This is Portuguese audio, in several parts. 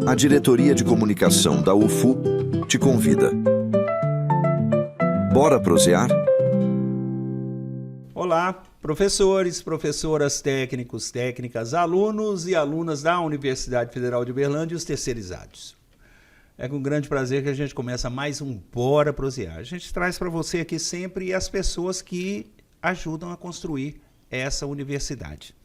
A Diretoria de Comunicação da UFU te convida. Bora prosear? Olá, professores, professoras, técnicos, técnicas, alunos e alunas da Universidade Federal de Uberlândia e os terceirizados. É com grande prazer que a gente começa mais um Bora Prosear. A gente traz para você aqui sempre as pessoas que ajudam a construir essa universidade.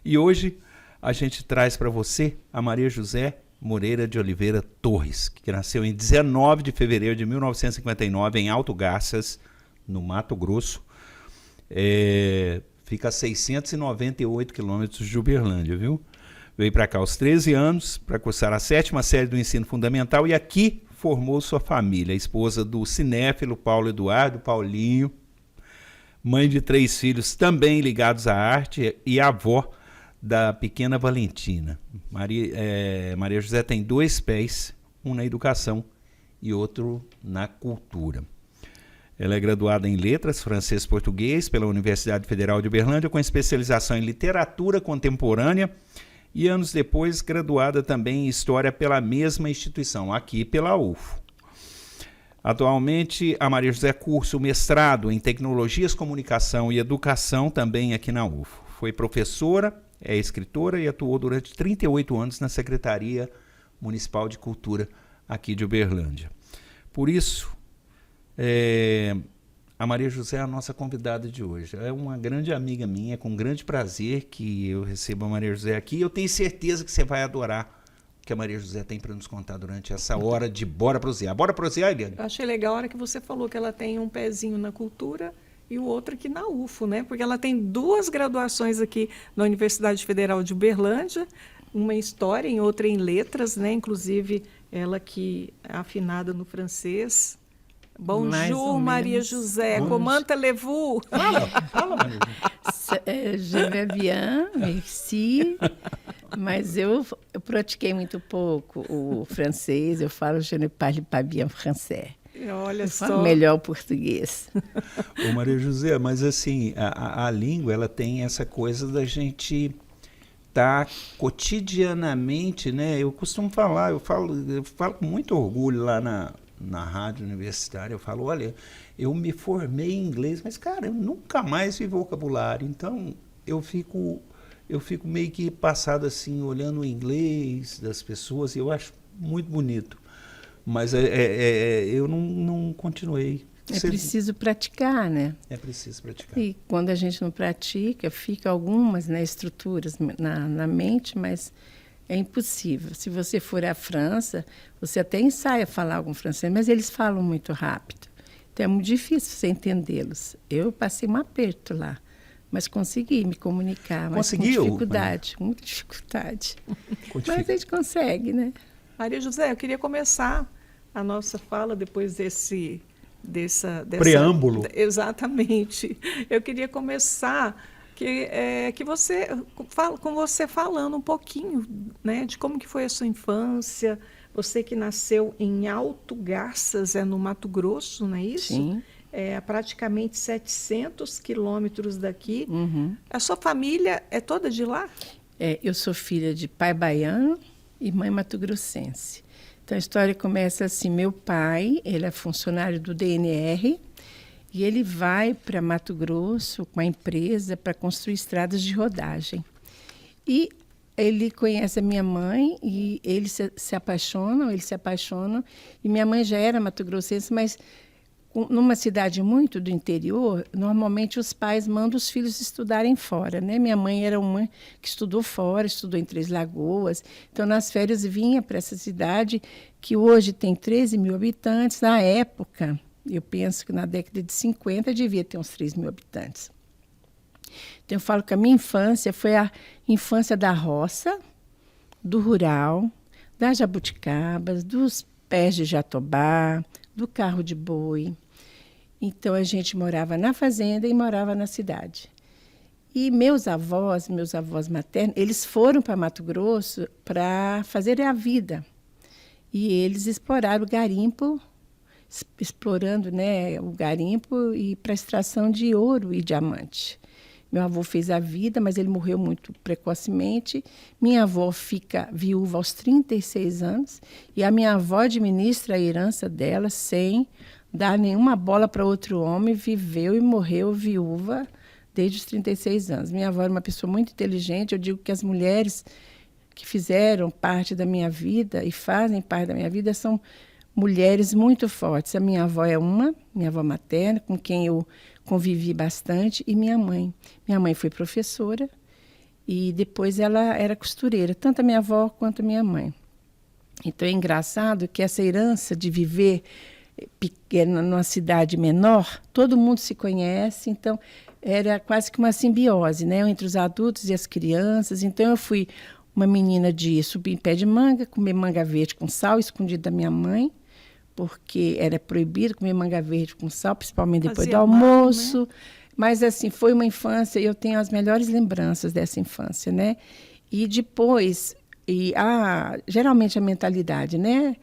E hoje a gente traz para você a Maria José Moreira de Oliveira Torres, que nasceu em 19 de fevereiro de 1959 em Alto Garças, no Mato Grosso. Fica a 698 quilômetros de Uberlândia, viu? Veio para cá aos 13 anos para cursar a 7ª série do ensino fundamental e aqui formou sua família, a esposa do cinéfilo Paulo Eduardo, Paulinho, mãe de 3 filhos também ligados à arte e avó da pequena Valentina. Maria José tem 2 pés, um na educação e outro na cultura. Ela é graduada em Letras, Francês e Português pela Universidade Federal de Uberlândia, com especialização em Literatura Contemporânea e anos depois graduada também em História pela mesma instituição, aqui pela UFO. Atualmente, a Maria José cursa o mestrado em Tecnologias, Comunicação e Educação também aqui na UFO. Foi professora, é escritora e atuou durante 38 anos na Secretaria Municipal de Cultura aqui de Uberlândia. Por isso, a Maria José é a nossa convidada de hoje. É uma grande amiga minha, é com grande prazer que eu recebo a Maria José aqui. Eu tenho certeza que você vai adorar o que a Maria José tem para nos contar durante essa hora de Bora Prosear. Bora Prosear, Eliane? Eu achei legal a hora que você falou que ela tem um pezinho na cultura e o outro aqui na UFO, né? Porque ela tem 2 graduações aqui na Universidade Federal de Uberlândia, uma em História e outra em Letras, né? Inclusive, ela que é afinada no francês. Bonjour, Maria José. Comment allez-vous? Fala, Maria José. Je vais bien, merci. Mas eu pratiquei muito pouco o francês. Eu falo je ne parle pas bien français. Olha eu só. falo melhor o português. Ô Maria José, mas assim, a língua, ela tem essa coisa da gente estar cotidianamente, né? Eu costumo falar, eu falo com muito orgulho lá na rádio universitária, eu falo, olha, eu me formei em inglês, mas, cara, eu nunca mais vi vocabulário, então eu fico meio que passado assim, olhando o inglês das pessoas, e eu acho muito bonito, mas eu não continuei. Preciso praticar, né? É preciso praticar. E quando a gente não pratica, fica algumas, né, estruturas na mente, mas é impossível. Se você for à França, você até ensaia falar algum francês, mas eles falam muito rápido. Então é muito difícil você entendê-los. Eu passei um aperto lá, mas consegui me comunicar. Conseguiu? Com dificuldade, muita dificuldade. Mas a gente consegue, né? Maria José, eu queria começar a nossa fala depois dessa preâmbulo. Exatamente. Eu queria começar que você com você falando um pouquinho, né, de como que foi a sua infância. Você que nasceu em Alto Garças, no Mato Grosso, não é isso? Sim. A praticamente 700 quilômetros daqui. Uhum. A sua família é toda de lá? Eu sou filha de pai baiano e mãe mato-grossense. Então a história começa assim: meu pai, ele é funcionário do DNR, e ele vai para Mato Grosso com a empresa para construir estradas de rodagem. E ele conhece a minha mãe e eles se apaixonam, e minha mãe já era mato-grossense, mas numa cidade muito do interior, normalmente os pais mandam os filhos estudarem fora, né? Minha mãe era uma que estudou fora, estudou em Três Lagoas, então nas férias vinha para essa cidade que hoje tem 13 mil habitantes. Na época, eu penso que na década de 50 devia ter uns 3 mil habitantes. Então eu falo que a minha infância foi a infância da roça, do rural, das jabuticabas, dos pés de jatobá, do carro de boi. Então a gente morava na fazenda e morava na cidade. E meus avós maternos, eles foram para Mato Grosso para fazer a vida. E eles exploraram o garimpo, explorando, né, o garimpo e para extração de ouro e diamante. Meu avô fez a vida, mas ele morreu muito precocemente. Minha avó fica viúva aos 36 anos e a minha avó administra a herança dela sem dar nenhuma bola para outro homem, viveu e morreu viúva desde os 36 anos. Minha avó era uma pessoa muito inteligente. Eu digo que as mulheres que fizeram parte da minha vida e fazem parte da minha vida são mulheres muito fortes. A minha avó é minha avó materna, com quem eu convivi bastante, e minha mãe. Minha mãe foi professora e depois ela era costureira, tanto a minha avó quanto a minha mãe. Então é engraçado que essa herança de viver pequena, numa cidade menor, todo mundo se conhece, então era quase que uma simbiose, né, entre os adultos e as crianças. Então eu fui uma menina de subir em pé de manga, comer manga verde com sal, escondido da minha mãe, porque era proibido comer manga verde com sal, principalmente depois do almoço. Mal, né? Mas, assim, foi uma infância, e eu tenho as melhores lembranças dessa infância, né? E depois, geralmente a mentalidade, né?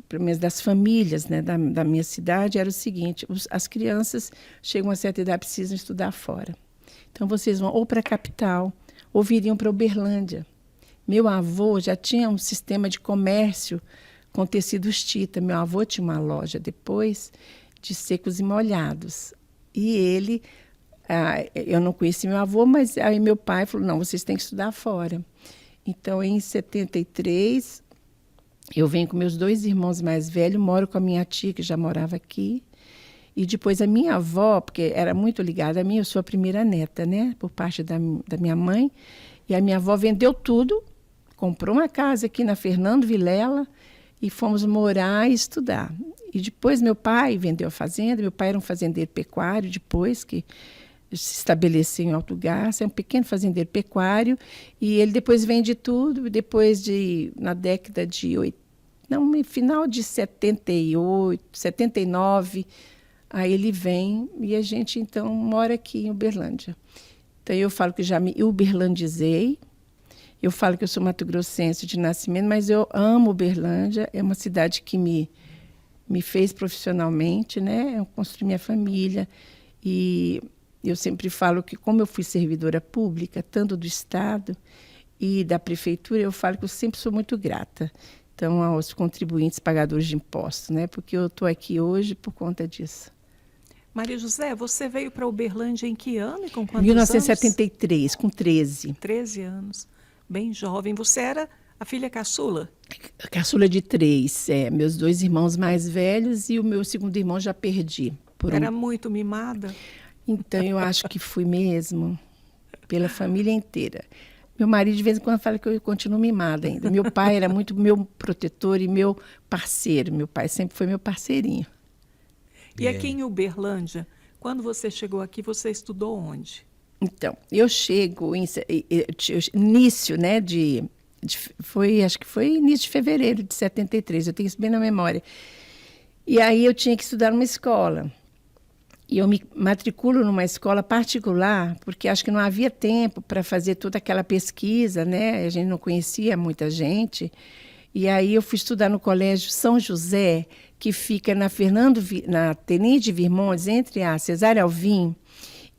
Pelo menos das famílias, né? da minha cidade, era o seguinte: as crianças chegam a certa idade, precisam estudar fora. Então, vocês vão ou para a capital, ou viriam para Uberlândia. Meu avô já tinha um sistema de comércio com tecidos Tita. Meu avô tinha uma loja depois de secos e molhados. E ele, eu não conheci meu avô, mas aí meu pai falou, não, vocês têm que estudar fora. Então, em 73, eu venho com meus 2 irmãos mais velhos, moro com a minha tia, que já morava aqui. E depois a minha avó, porque era muito ligada a mim, eu sou a primeira neta, né, por parte da minha mãe. E a minha avó vendeu tudo, comprou uma casa aqui na Fernando Vilela, e fomos morar e estudar. E depois meu pai vendeu a fazenda. Meu pai era um fazendeiro pecuário, depois que se estabeleceu em Alto Garça, é um pequeno fazendeiro pecuário, e ele depois vende tudo. Depois na década de final de 78, 79, aí ele vem e a gente então mora aqui em Uberlândia. Então eu falo que já me uberlandizei. Eu falo que eu sou mato-grossense de nascimento, mas eu amo Uberlândia. É uma cidade que me fez profissionalmente, né? Eu construí minha família. E eu sempre falo que, como eu fui servidora pública, tanto do Estado e da Prefeitura, eu falo que eu sempre sou muito grata. Então, aos contribuintes pagadores de impostos, né? Porque eu estou aqui hoje por conta disso. Maria José, você veio para Uberlândia em que ano e com quantos 1973, anos? com 13. 13 anos. Bem jovem. Você era a filha caçula? Caçula de 3. Meus 2 irmãos mais velhos e o meu segundo irmão já perdi. Era muito mimada? Então, eu acho que fui mesmo, pela família inteira. Meu marido, de vez em quando, fala que eu continuo mimada ainda. Meu pai era muito meu protetor e meu parceiro. Meu pai sempre foi meu parceirinho. E aqui em Uberlândia, quando você chegou aqui, você estudou onde? Então, eu chego em início, né, acho que foi início de fevereiro de 73, eu tenho isso bem na memória. E aí eu tinha que estudar numa escola. E eu me matriculo numa escola particular, porque acho que não havia tempo para fazer toda aquela pesquisa, né? A gente não conhecia muita gente. E aí eu fui estudar no Colégio São José, que fica na Tenente Virmontes, entre a Cesária Alvim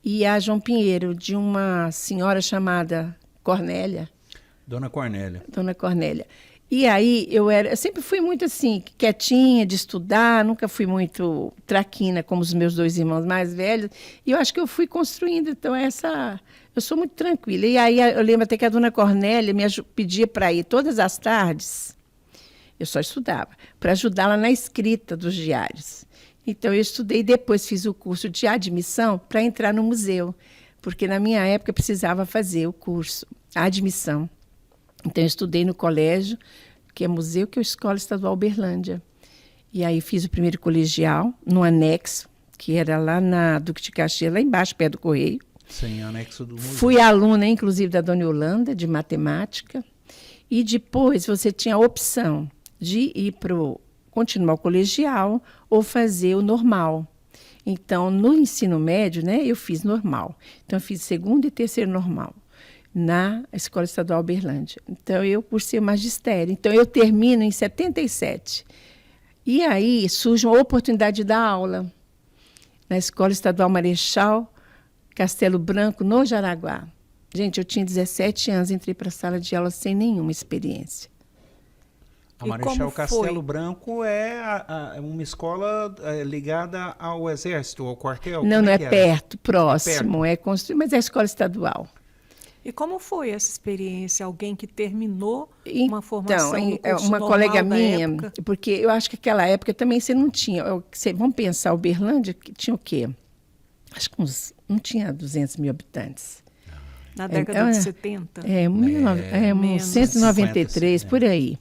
e a João Pinheiro, de uma senhora chamada Cornélia. Dona Cornélia. Dona Cornélia. E aí eu sempre fui muito assim, quietinha de estudar, nunca fui muito traquina como os meus 2 irmãos mais velhos. E eu acho que eu fui construindo, então eu sou muito tranquila. E aí eu lembro até que a Dona Cornélia me pedia para ir todas as tardes, eu só estudava, para ajudá-la na escrita dos diários. Então, eu estudei, depois fiz o curso de admissão para entrar no museu, porque na minha época precisava fazer o curso, a admissão. Então, eu estudei no colégio, que é museu, que é a Escola Estadual Uberlândia. E aí fiz o primeiro colegial, no anexo, que era lá na Duque de Caxias, lá embaixo, perto do Correio. Sim, anexo do museu. Fui aluna, inclusive, da Dona Yolanda, de matemática. E depois você tinha a opção de ir continuar o colegial ou fazer o normal. Então, no ensino médio, né, eu fiz normal. Então, eu fiz 2º e 3º normal na Escola Estadual Uberlândia. Então, eu cursei o magistério. Então, eu termino em 77. E aí surge uma oportunidade de dar aula na Escola Estadual Marechal Castelo Branco, no Jaraguá. Gente, eu tinha 17 anos, entrei para a sala de aula sem nenhuma experiência. A E Marechal como Castelo foi? Branco é uma escola ligada ao Exército, ao quartel? Não, Como não é que era? perto, próximo, é construído, mas é a escola estadual. E como foi essa experiência? Alguém que terminou uma Então, formação no curso uma normal colega da minha, época? porque eu acho que naquela época também você não tinha, vamos pensar, Uberlândia que tinha o quê? Acho que não tinha 200 mil habitantes. Na década de 70? Uns 193, 50, por aí.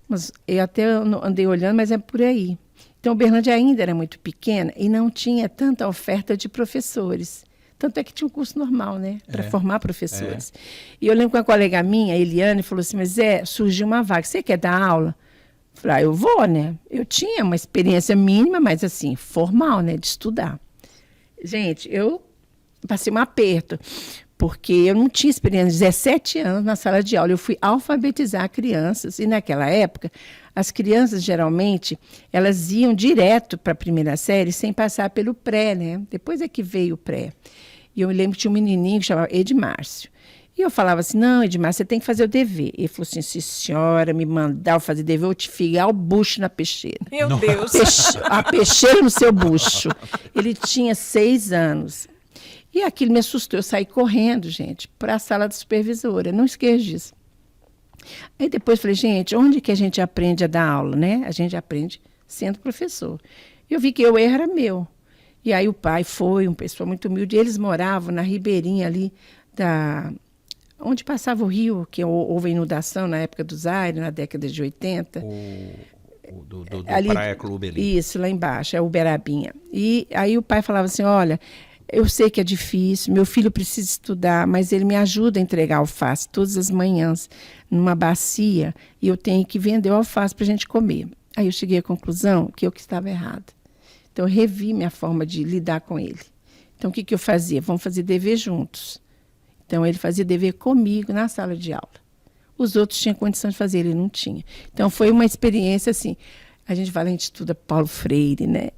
Mas eu até andei olhando, mas é por aí. Então, Uberlândia ainda era muito pequena e não tinha tanta oferta de professores. Tanto é que tinha um curso normal, né? Para formar professores. E eu lembro que uma colega minha, a Eliane, falou assim, mas surgiu uma vaga, você quer dar aula? Eu falei, eu vou, né? Eu tinha uma experiência mínima, mas assim, formal, né? De estudar. Gente, eu passei um aperto, porque eu não tinha experiência, 17 anos na sala de aula. Eu fui alfabetizar crianças, e naquela época, as crianças, geralmente, elas iam direto para a primeira série sem passar pelo pré, né? Depois é que veio o pré. E eu me lembro que tinha um menininho que chamava Edmárcio. E eu falava assim, não, Edmárcio, você tem que fazer o dever. Ele falou assim, se a senhora me mandar eu fazer dever, eu te fiar o bucho na peixeira. Meu Deus! A peixeira no seu bucho. Ele tinha 6 anos. E aquilo me assustou. Eu saí correndo, gente, para a sala da supervisora. Não esqueça disso. Aí depois falei, gente, onde que a gente aprende a dar aula, né? A gente aprende sendo professor. Eu vi que o erro era meu. E aí o pai foi, uma pessoa muito humilde. Eles moravam na ribeirinha ali, onde passava o rio, que houve inundação na época do Zaire, na década de 80. Do Ali, Praia Clube ali. Isso, lá embaixo, é Uberabinha. E aí o pai falava assim, olha, eu sei que é difícil, meu filho precisa estudar, mas ele me ajuda a entregar alface todas as manhãs numa bacia e eu tenho que vender o alface para a gente comer. Aí eu cheguei à conclusão que eu que estava errada. Então eu revi minha forma de lidar com ele. Então o que eu fazia? Vamos fazer dever juntos. Então ele fazia dever comigo na sala de aula. Os outros tinham condição de fazer, ele não tinha. Então foi uma experiência assim, a gente estuda Paulo Freire, né?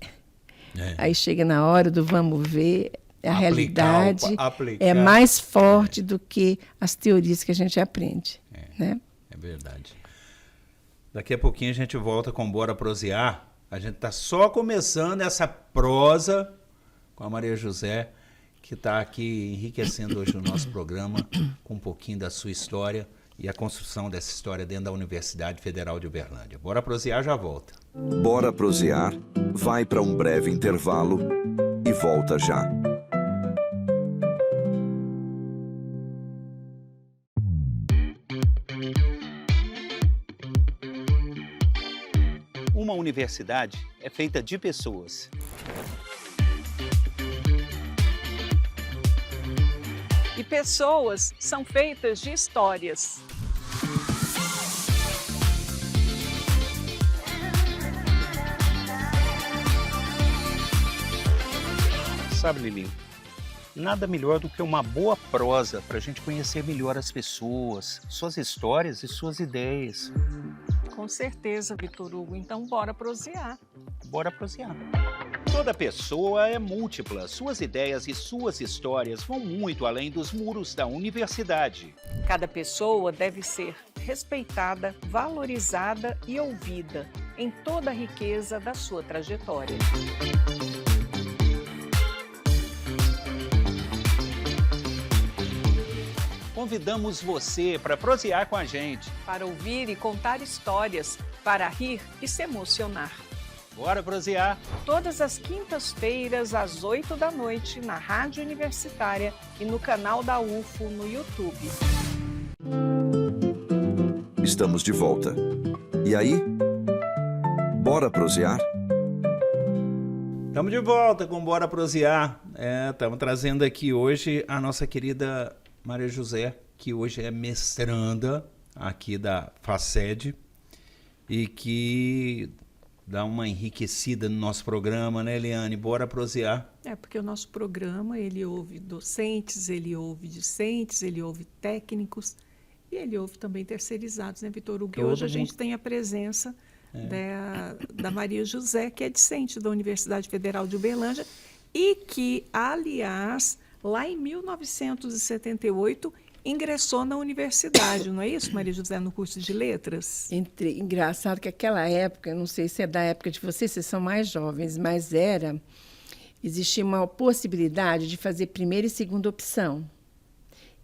Aí chega na hora do vamos ver, a realidade é mais forte do que as teorias que a gente aprende. Né? É verdade. Daqui a pouquinho a gente volta com Bora Prosear. A gente está só começando essa prosa com a Maria José, que está aqui enriquecendo hoje o nosso programa com um pouquinho da sua história e a construção dessa história dentro da Universidade Federal de Uberlândia. Bora Prosear, já volta. Bora Prosear vai para um breve intervalo e volta já. Uma universidade é feita de pessoas. E pessoas são feitas de histórias. Sabe, Lili, nada melhor do que uma boa prosa para a gente conhecer melhor as pessoas, suas histórias e suas ideias. Com certeza, Vitor Hugo. Então, bora prosear. Bora prosear. Toda pessoa é múltipla. Suas ideias e suas histórias vão muito além dos muros da universidade. Cada pessoa deve ser respeitada, valorizada e ouvida em toda a riqueza da sua trajetória. Convidamos você para prosear com a gente. Para ouvir e contar histórias, para rir e se emocionar. Bora prosear! Todas as quintas-feiras, às 8 da noite, na Rádio Universitária e no canal da UFO no YouTube. Estamos de volta. E aí? Bora prosear? Estamos de volta com Bora Prosear. Estamos trazendo aqui hoje a nossa querida Maria José, que hoje é mestranda aqui da FACED e que dá uma enriquecida no nosso programa, né, Eliane? Bora prosear. Porque o nosso programa, ele ouve docentes, ele ouve discentes, ele ouve técnicos e ele ouve também terceirizados, né, Vitor Hugo? E hoje a gente tem a presença da Maria José, que é discente da Universidade Federal de Uberlândia e que, aliás, lá em 1978, ingressou na universidade, não é isso, Maria José, no curso de letras? Engraçado que aquela época, não sei se é da época de vocês são mais jovens, mas existia uma possibilidade de fazer primeira e segunda opção.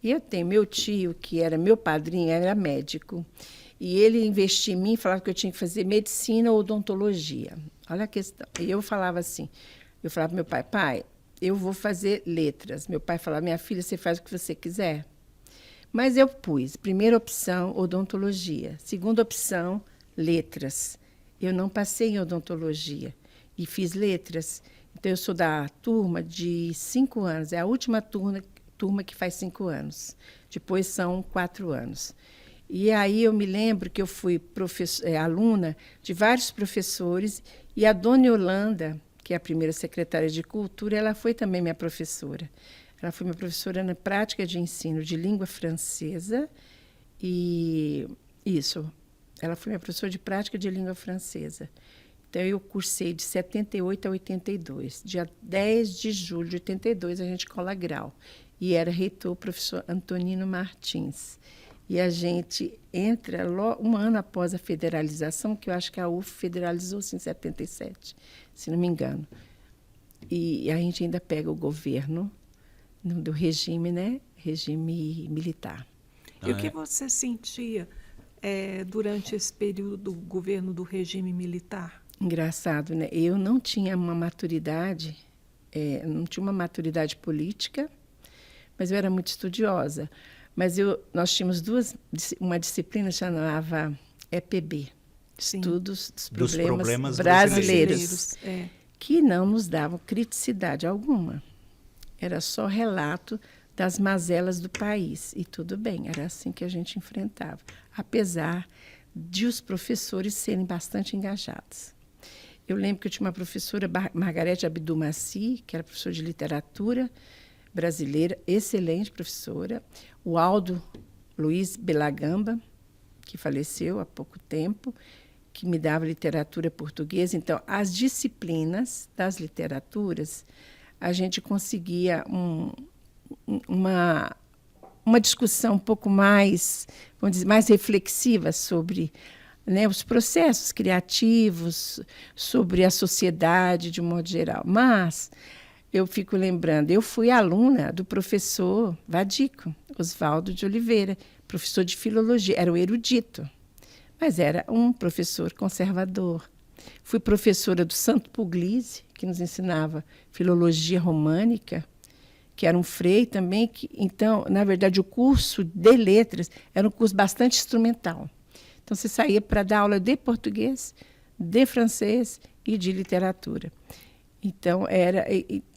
E eu tenho meu tio, que era meu padrinho, era médico, e ele investia em mim e falava que eu tinha que fazer medicina ou odontologia. Olha a questão. E eu falava assim, eu falava para meu pai, eu vou fazer letras. Meu pai falava, minha filha, você faz o que você quiser. Mas eu pus, primeira opção, odontologia. Segunda opção, letras. Eu não passei em odontologia e fiz letras. Então, eu sou da turma de 5 anos. É a última turma que faz 5 anos. Depois são 4 anos. E aí eu me lembro que eu fui aluna de vários professores, e a dona Yolanda, que é a primeira secretária de Cultura, ela foi também minha professora. Ela foi minha professora na prática de ensino de língua francesa. Ela foi minha professora de prática de língua francesa. Então, eu cursei de 78 a 82. Dia 10 de julho de 82, a gente cola grau. E era reitor o professor Antonino Martins. E a gente entra um ano após a federalização, que eu acho que a UF federalizou-se em 77, se não me engano. E a gente ainda pega o governo do regime, né? Regime militar. E o que você sentia durante esse período do governo do regime militar? Engraçado, né? Eu não tinha uma maturidade, não tinha uma maturidade política, mas eu era muito estudiosa. Mas nós tínhamos uma disciplina que chamava EPB, Sim. Estudos dos Dos Problemas Brasileiros, É. que não nos davam criticidade alguma. Era só relato das mazelas do país. E tudo bem, era assim que a gente enfrentava, apesar de os professores serem bastante engajados. Eu lembro que eu tinha uma professora, Margarete Abdulmaci, que era professora de literatura brasileira, excelente professora. O Aldo Luiz Belagamba, que faleceu há pouco tempo, que me dava literatura portuguesa. Então, as disciplinas das literaturas, a gente conseguia uma discussão um pouco mais, vamos dizer, mais reflexiva sobre, né, os processos criativos, sobre a sociedade de um modo geral. Mas eu fico lembrando, eu fui aluna do professor Vadico, Oswaldo de Oliveira, professor de filologia, era o erudito, mas era um professor conservador. Fui professora do Santo Puglisi, que nos ensinava filologia românica, que era um frei também. Então, na verdade, o curso de letras era um curso bastante instrumental. Então, você saía para dar aula de português, de francês e de literatura. Então,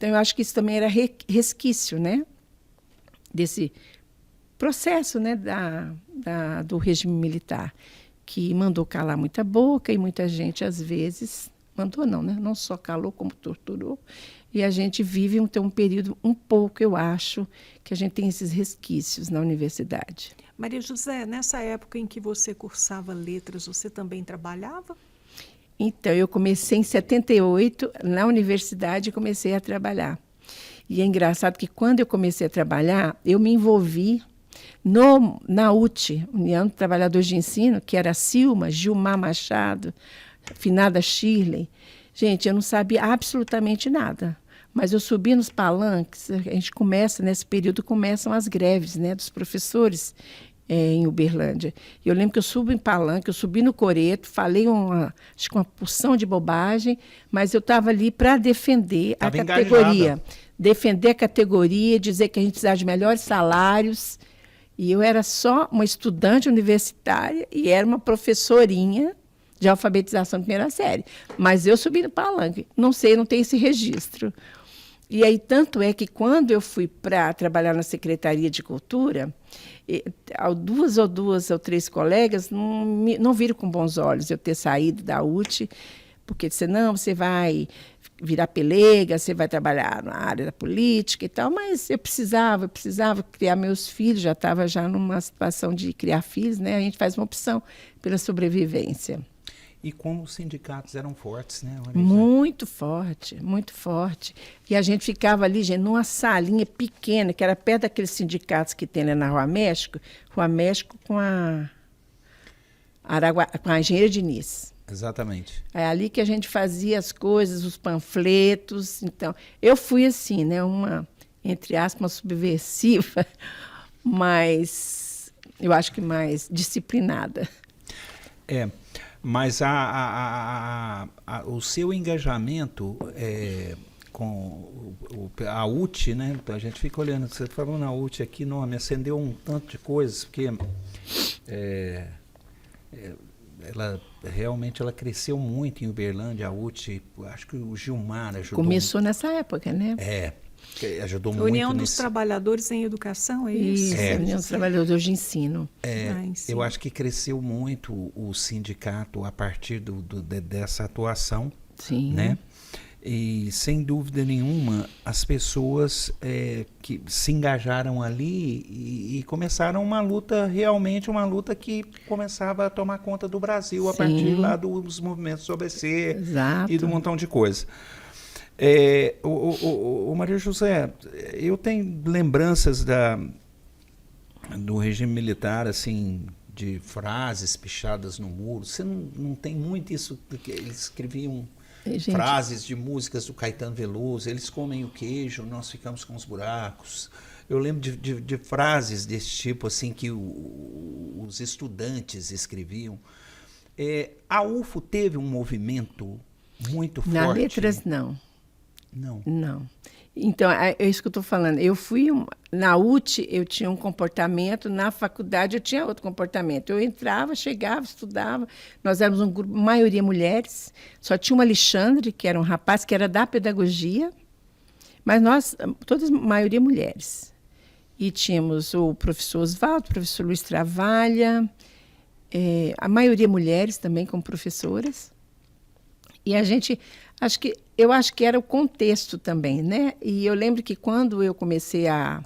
eu acho que isso também era resquício, né, desse processo, né, do regime militar, que mandou calar muita boca, e muita gente, às vezes, mandou não, né, não só calou, como torturou. E a gente vive um período um pouco, eu acho, que a gente tem esses resquícios na universidade. Maria José, nessa época em que você cursava letras, você também trabalhava? Então, eu comecei em 78, na universidade, comecei a trabalhar. E é engraçado que, quando eu comecei a trabalhar, eu me envolvi na UT, União de Trabalhadores de Ensino, que era a Silma, Gilmar Machado, finada Shirley. Gente, eu não sabia absolutamente nada. Mas eu subi nos palanques, a gente começa, nesse período, começam as greves, né, dos professores em Uberlândia. Eu lembro que eu subo em palanque, eu subi no coreto, falei acho que uma porção de bobagem, mas eu estava ali para defender a categoria. Engajada. Defender a categoria, dizer que a gente precisava de melhores salários. E eu era só uma estudante universitária e era uma professorinha de alfabetização de primeira série. Mas eu subi no palanque. Não sei, não tem esse registro. E aí, tanto é que, quando eu fui para trabalhar na Secretaria de Cultura, duas ou três colegas não viram com bons olhos eu ter saído da UT, porque disseram, não, você vai virar pelega, você vai trabalhar na área da política e tal. Mas eu precisava criar meus filhos, já estava numa situação de criar filhos, né? A gente faz uma opção pela sobrevivência. E como os sindicatos eram fortes, né? Muito forte, muito forte. E a gente ficava ali, gente, numa salinha pequena, que era perto daqueles sindicatos que tem lá na Rua México com com a Engenheira Diniz. Exatamente. É ali que a gente fazia as coisas, os panfletos. Então, eu fui assim, né, uma, entre aspas, uma subversiva, mas eu acho que mais disciplinada. Mas o seu engajamento com a UTE, né? A gente fica olhando, você falou na UTE aqui, não, me acendeu um tanto de coisas, porque ela realmente cresceu muito em Uberlândia, a UTE, acho que o Gilmar ajudou. Começou nessa época, né? Ajudou muito. União dos Trabalhadores em Educação, é isso? União dos Trabalhadores de Ensino. Eu acho que cresceu muito o sindicato a partir dessa atuação. Sim. Né? E, sem dúvida nenhuma, as pessoas que se engajaram ali e começaram realmente uma luta que começava a tomar conta do Brasil a partir lá dos movimentos do ABC. Exato. E do montão de coisa. O Maria José, eu tenho lembranças do regime militar, assim, de frases pichadas no muro. Você não tem muito isso? Eles escreviam frases de músicas do Caetano Veloso, eles comem o queijo, nós ficamos com os buracos. Eu lembro de frases desse tipo, assim, que os estudantes escreviam. A UFO teve um movimento muito forte. Na letras, não. Não. Então, é isso que eu estou falando. Eu fui na UTE, eu tinha um comportamento, na faculdade eu tinha outro comportamento. Eu entrava, chegava, estudava. Nós éramos um grupo, maioria mulheres. Só tinha uma Alexandre, que era um rapaz que era da pedagogia, mas nós, todas, maioria mulheres. E tínhamos o professor Oswaldo, o professor Luiz Travalha, a maioria mulheres também como professoras. E a gente, eu acho que era o contexto também, né? E eu lembro que quando eu comecei a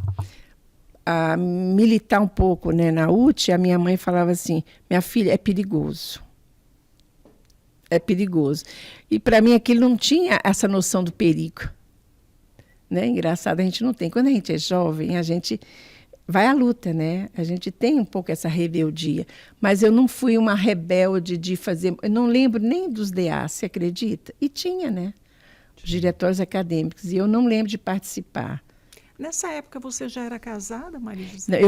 militar um pouco, né, na UTE, a minha mãe falava assim, minha filha, é perigoso. É perigoso. E para mim aquilo não tinha essa noção do perigo. Né? Engraçado, a gente não tem. Quando a gente é jovem, a gente vai à luta, né? A gente tem um pouco essa rebeldia. Mas eu não fui uma rebelde de fazer... Eu não lembro nem dos DA, você acredita? E tinha, né? Os diretórios acadêmicos. E eu não lembro de participar. Nessa época você já era casada, Maria José?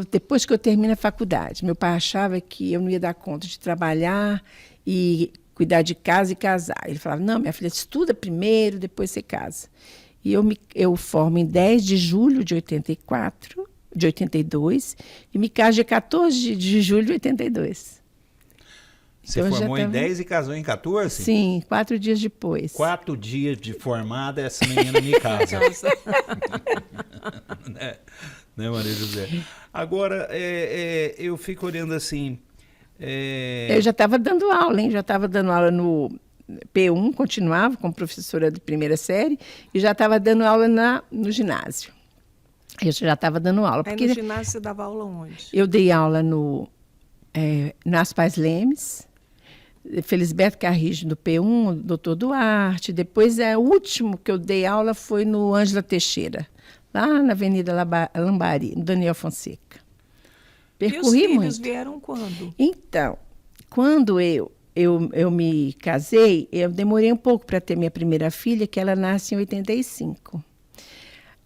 Depois que eu terminei a faculdade, meu pai achava que eu não ia dar conta de trabalhar e cuidar de casa e casar. Ele falava, não, minha filha, estuda primeiro, depois você casa. E eu formo em 10 de julho de 82, e me caso dia 14 de julho de 82. Você então, formou em 10 e casou em 14? Sim, 4 dias depois. 4 dias de formada, essa menina me casa. né, Maria José? Agora, eu fico olhando assim... Eu já estava dando aula, hein? Já estava dando aula no P1, continuava como professora de primeira série, e já estava dando aula no ginásio. Eu já estava dando aula. Aí no ginásio você dava aula onde? Eu dei aula nas Pais Lemes, Felisberto Carrijo no P1, Doutor Duarte. Depois, o último que eu dei aula foi no Ângela Teixeira, lá na Avenida Lambari, no Daniel Fonseca. Percorri muito. E os filhos vieram quando? Então, quando eu me casei, eu demorei um pouco para ter minha primeira filha, que ela nasce em 85.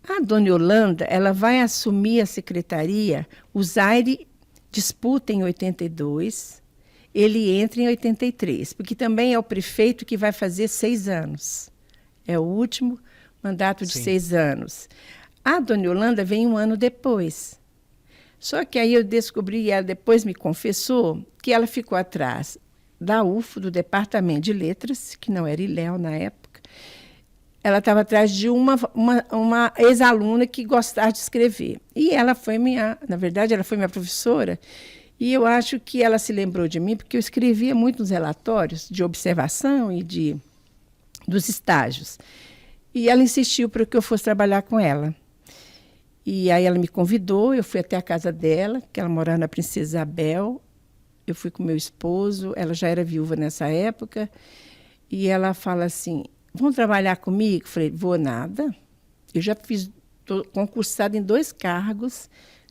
A dona Yolanda, ela vai assumir a secretaria, o Zaire disputa em 82, ele entra em 83, porque também é o prefeito que vai fazer 6 anos. É o último mandato de 6 anos. A dona Yolanda vem um ano depois. Só que aí eu descobri, e ela depois me confessou, que ela ficou atrás da UFO, do Departamento de Letras, que não era ILEL na época. Ela estava atrás de uma ex-aluna que gostava de escrever. E ela foi na verdade, ela foi minha professora, e eu acho que ela se lembrou de mim, porque eu escrevia muito nos relatórios de observação e dos estágios. E ela insistiu para que eu fosse trabalhar com ela. E aí ela me convidou, eu fui até a casa dela, que ela morava na Princesa Isabel, eu fui com meu esposo, ela já era viúva nessa época, e ela fala assim, vão trabalhar comigo? Eu falei, vou nada. Eu já estou concursada em 2 cargos,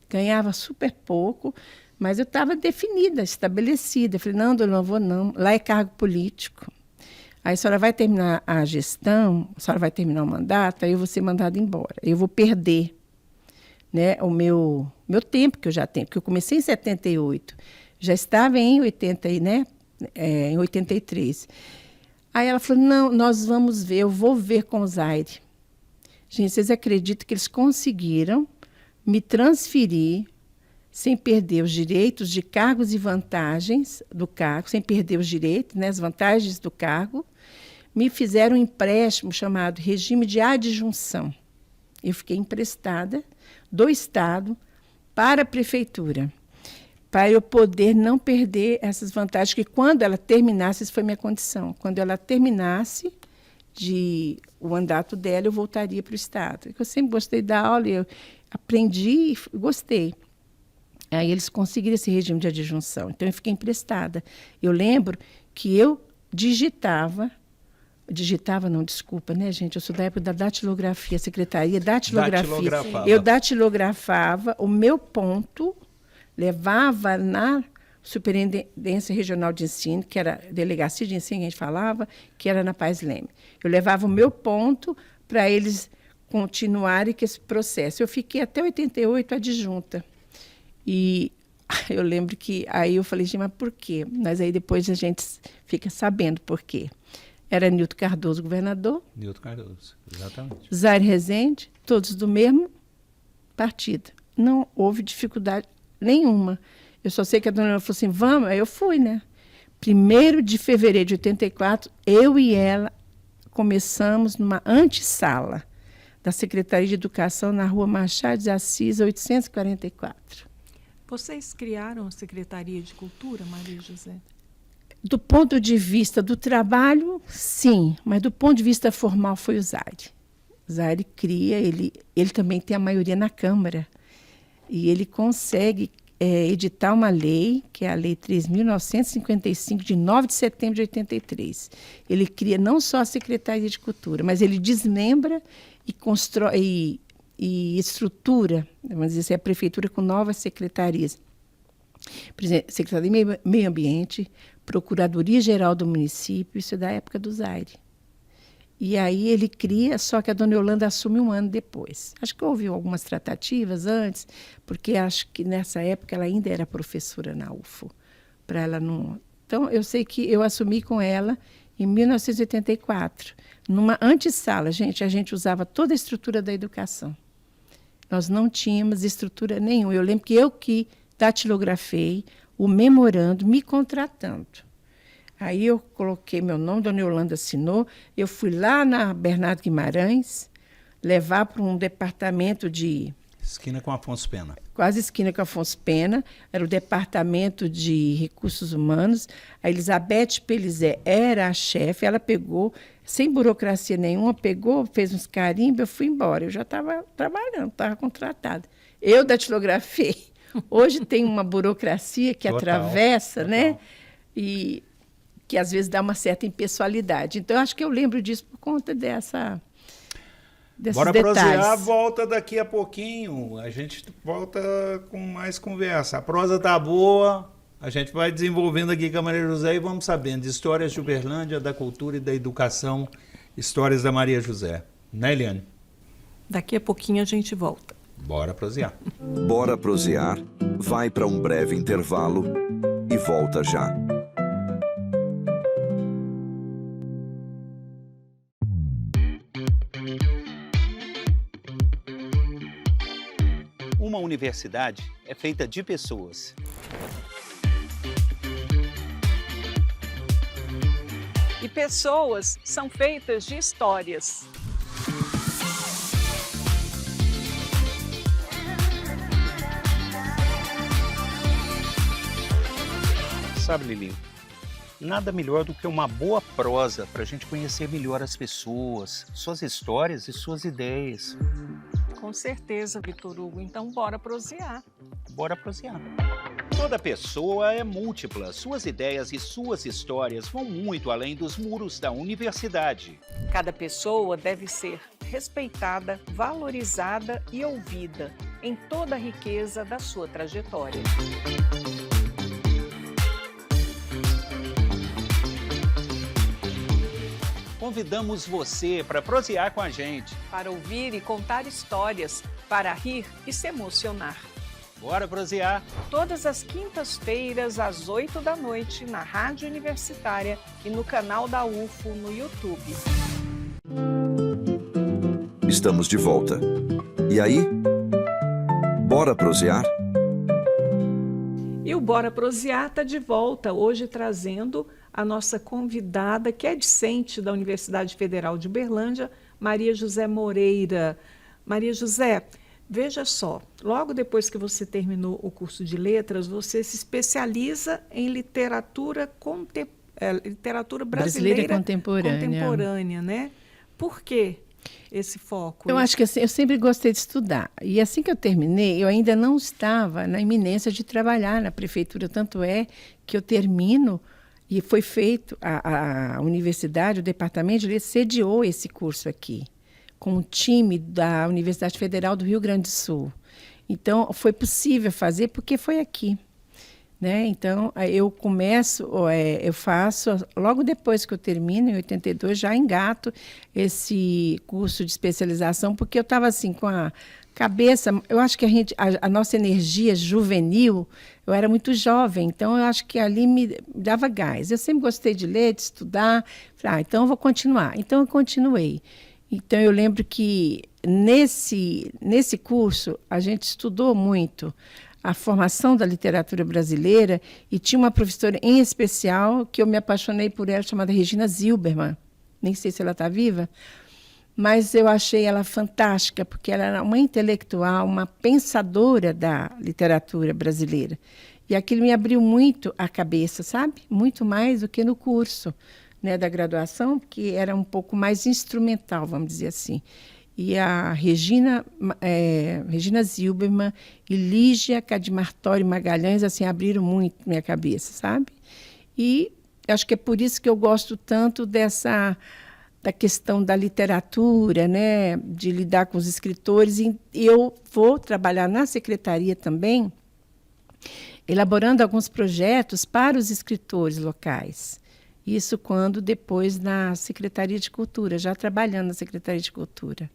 ganhava super pouco, mas eu estava definida, estabelecida. Eu falei, não, dona, não vou não, lá é cargo político. Aí a senhora vai terminar a gestão, a senhora vai terminar o mandato, aí eu vou ser mandada embora. Eu vou perder, né, o meu tempo que eu já tenho, porque eu comecei em 78, já estava em 80, né, em 83. Aí ela falou, não, nós vamos ver, eu vou ver com o Zaire. Gente, vocês acreditam que eles conseguiram me transferir sem perder os direitos de cargos e vantagens do cargo, sem perder os direitos, né, as vantagens do cargo, me fizeram um empréstimo chamado regime de adjunção. Eu fiquei emprestada do Estado para a Prefeitura, para eu poder não perder essas vantagens, que quando ela terminasse, isso foi minha condição, quando ela terminasse o mandato dela, eu voltaria para o Estado. Eu sempre gostei da aula, eu aprendi e gostei. Aí eles conseguiram esse regime de adjunção, então eu fiquei emprestada. Eu lembro que eu digitava não, desculpa, né, gente? Eu sou da época da datilografia, secretaria, datilografia. Eu datilografava o meu ponto, levava na Superintendência Regional de Ensino, que era Delegacia de Ensino, que a gente falava, que era na Paz Leme. Eu levava o meu ponto para eles continuarem com esse processo. Eu fiquei até 88 adjunta. E eu lembro que aí eu falei, gente, mas por quê? Mas aí depois a gente fica sabendo por quê. Era Nilton Cardoso, governador. Nilton Cardoso, exatamente. Zaire Rezende, todos do mesmo partido. Não houve dificuldade nenhuma. Eu só sei que a dona Leonor falou assim, vamos, aí eu fui, né? 1º de fevereiro de 84, eu e ela começamos numa antessala da Secretaria de Educação na Rua Machado de Assis, 844. Vocês criaram a Secretaria de Cultura, Maria José? Do ponto de vista do trabalho, sim, mas do ponto de vista formal foi o Zaire. O Zaire cria, ele também tem a maioria na Câmara, e ele consegue editar uma lei, que é a Lei 3.955, de 9 de setembro de 83. Ele cria não só a Secretaria de Cultura, mas ele desmembra e constrói e estrutura, vamos dizer assim, a prefeitura com novas secretarias. Por exemplo, Secretaria de Meio Ambiente, Procuradoria-Geral do Município, isso é da época do Zaire. E aí ele cria, só que a dona Yolanda assume 1 ano depois. Acho que houve algumas tratativas antes, porque acho que nessa época ela ainda era professora na UFO. Para ela não... Então, eu sei que eu assumi com ela em 1984, numa antessala. Gente, a gente usava toda a estrutura da educação. Nós não tínhamos estrutura nenhuma. Eu lembro que eu que datilografei o memorando me contratando. Aí eu coloquei meu nome, dona Yolanda assinou, eu fui lá na Bernardo Guimarães, levar para um departamento de... Esquina com Afonso Pena. Quase esquina com Afonso Pena, era o departamento de recursos humanos. A Elizabeth Pelizé era a chefe, ela pegou, sem burocracia nenhuma, pegou, fez uns carimbos, eu fui embora. Eu já estava trabalhando, estava contratada. Eu datilografei. Hoje tem uma burocracia que atravessa, né? E que às vezes dá uma certa impessoalidade. Então, eu acho que eu lembro disso por conta desses Bora detalhes. prosear, volta daqui a pouquinho. A gente volta com mais conversa. A prosa tá boa, a gente vai desenvolvendo aqui com a Maria José e vamos sabendo de histórias de Uberlândia, da cultura e da educação, histórias da Maria José. Né, Eliane? Daqui a pouquinho a gente volta. Bora prosear. Bora prosear, vai para um breve intervalo e volta já. Uma universidade é feita de pessoas. E pessoas são feitas de histórias. Sabe, Lili, nada melhor do que uma boa prosa para a gente conhecer melhor as pessoas, suas histórias e suas ideias. Com certeza, Vitor Hugo. Então, bora prosear. Bora prosear. Toda pessoa é múltipla, suas ideias e suas histórias vão muito além dos muros da universidade. Cada pessoa deve ser respeitada, valorizada e ouvida em toda a riqueza da sua trajetória. Convidamos você para prosear com a gente. Para ouvir e contar histórias, para rir e se emocionar. Bora prosear! Todas as quintas-feiras, às 8 da noite, na Rádio Universitária e no canal da UFO no YouTube. Estamos de volta. E aí? Bora prosear? E o Bora Prosear está de volta, hoje trazendo a nossa convidada, que é discente da Universidade Federal de Uberlândia, Maria José Moreira. Maria José, veja só, logo depois que você terminou o curso de letras, você se especializa em literatura brasileira contemporânea, né? Por quê esse foco? Eu acho que assim, eu sempre gostei de estudar. E assim que eu terminei, eu ainda não estava na iminência de trabalhar na prefeitura. Tanto é que eu termino e foi feito, a universidade, o departamento de letras sediou esse curso aqui, com o time da Universidade Federal do Rio Grande do Sul. Então, foi possível fazer porque foi aqui. Né? Então, eu faço, logo depois que eu termino, em 82, já engato esse curso de especialização, porque eu estava assim, com a cabeça, eu acho que a nossa energia juvenil, eu era muito jovem, então eu acho que ali me dava gás. Eu sempre gostei de ler, de estudar, falei, então eu vou continuar. Então, eu continuei. Então, eu lembro que nesse curso a gente estudou muito a formação da literatura brasileira e tinha uma professora em especial que eu me apaixonei por ela, chamada Regina Zilberman. Nem sei se ela está viva, mas eu achei ela fantástica, porque ela era uma intelectual, uma pensadora da literatura brasileira. E aquilo me abriu muito a cabeça, sabe? Muito mais do que no curso, né, da graduação, que era um pouco mais instrumental, vamos dizer assim. E a Regina Zilberman e Lígia Cadimartori Magalhães assim, abriram muito minha cabeça, sabe? E acho que é por isso que eu gosto tanto da questão da literatura, né? De lidar com os escritores. E eu vou trabalhar na secretaria também, elaborando alguns projetos para os escritores locais. Isso quando depois na Secretaria de Cultura, já trabalhando na Secretaria de Cultura.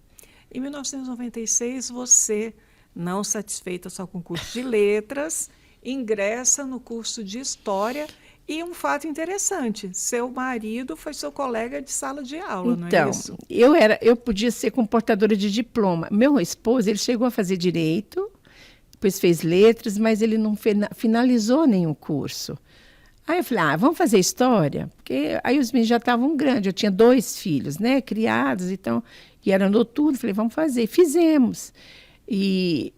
Em 1996, você, não satisfeita só com o curso de letras, ingressa no curso de história. E um fato interessante, seu marido foi seu colega de sala de aula, não é isso? Então, eu podia ser comportadora de diploma. Meu esposo, ele chegou a fazer direito, depois fez letras, mas ele não finalizou nenhum curso. Aí eu falei, vamos fazer história? Porque aí os meninos já estavam grandes, eu tinha 2 filhos, né, criados, então, e era noturno, falei, vamos fazer. Fizemos. E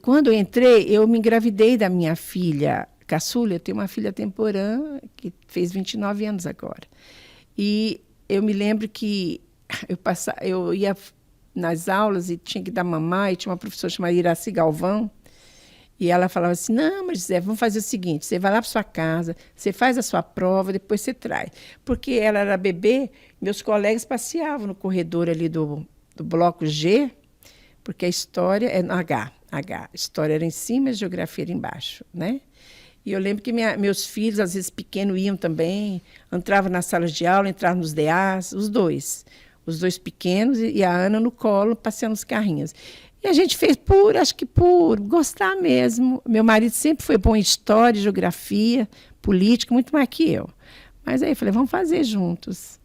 quando eu entrei, eu me engravidei da minha filha caçula, eu tenho uma filha temporã, que fez 29 anos agora. E eu me lembro que eu ia nas aulas e tinha que dar mamar, e tinha uma professora chamada Iraci Galvão, e ela falava assim, não, mas José, vamos fazer o seguinte, você vai lá para sua casa, você faz a sua prova, depois você traz. Porque ela era bebê, meus colegas passeavam no corredor ali do bloco G, porque a história é no H. A história era em cima e a geografia era embaixo, né? E eu lembro que meus filhos, às vezes pequenos, iam também, entravam nas salas de aula, entravam nos DAs, os 2 pequenos e a Ana no colo, passeando os carrinhos. E a gente fez acho que por gostar mesmo. Meu marido sempre foi bom em história, geografia, política, muito mais que eu. Mas aí eu falei, vamos fazer juntos.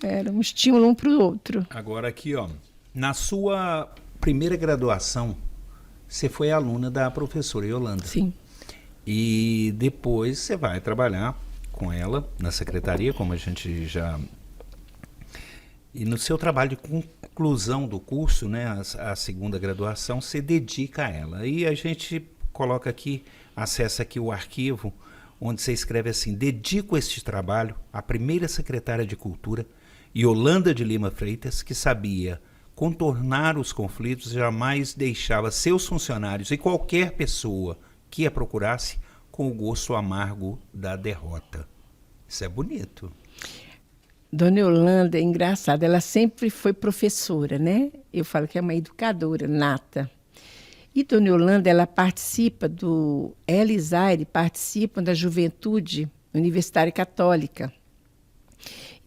Era um estímulo um para o outro. Agora aqui, ó, na sua primeira graduação, você foi aluna da professora Yolanda. Sim. E depois você vai trabalhar com ela na secretaria, como a gente já... E no seu trabalho de conclusão do curso, né, a segunda graduação, você dedica a ela. E a gente coloca aqui, acessa aqui o arquivo, onde você escreve assim, dedico este trabalho à primeira secretária de Cultura, Yolanda de Lima Freitas, que sabia contornar os conflitos, jamais deixava seus funcionários e qualquer pessoa que a procurasse com o gosto amargo da derrota. Isso é bonito. Dona Yolanda é engraçada, ela sempre foi professora, né? Eu falo que é uma educadora nata. E Dona Yolanda, ela e Zaire participam da Juventude Universitária Católica.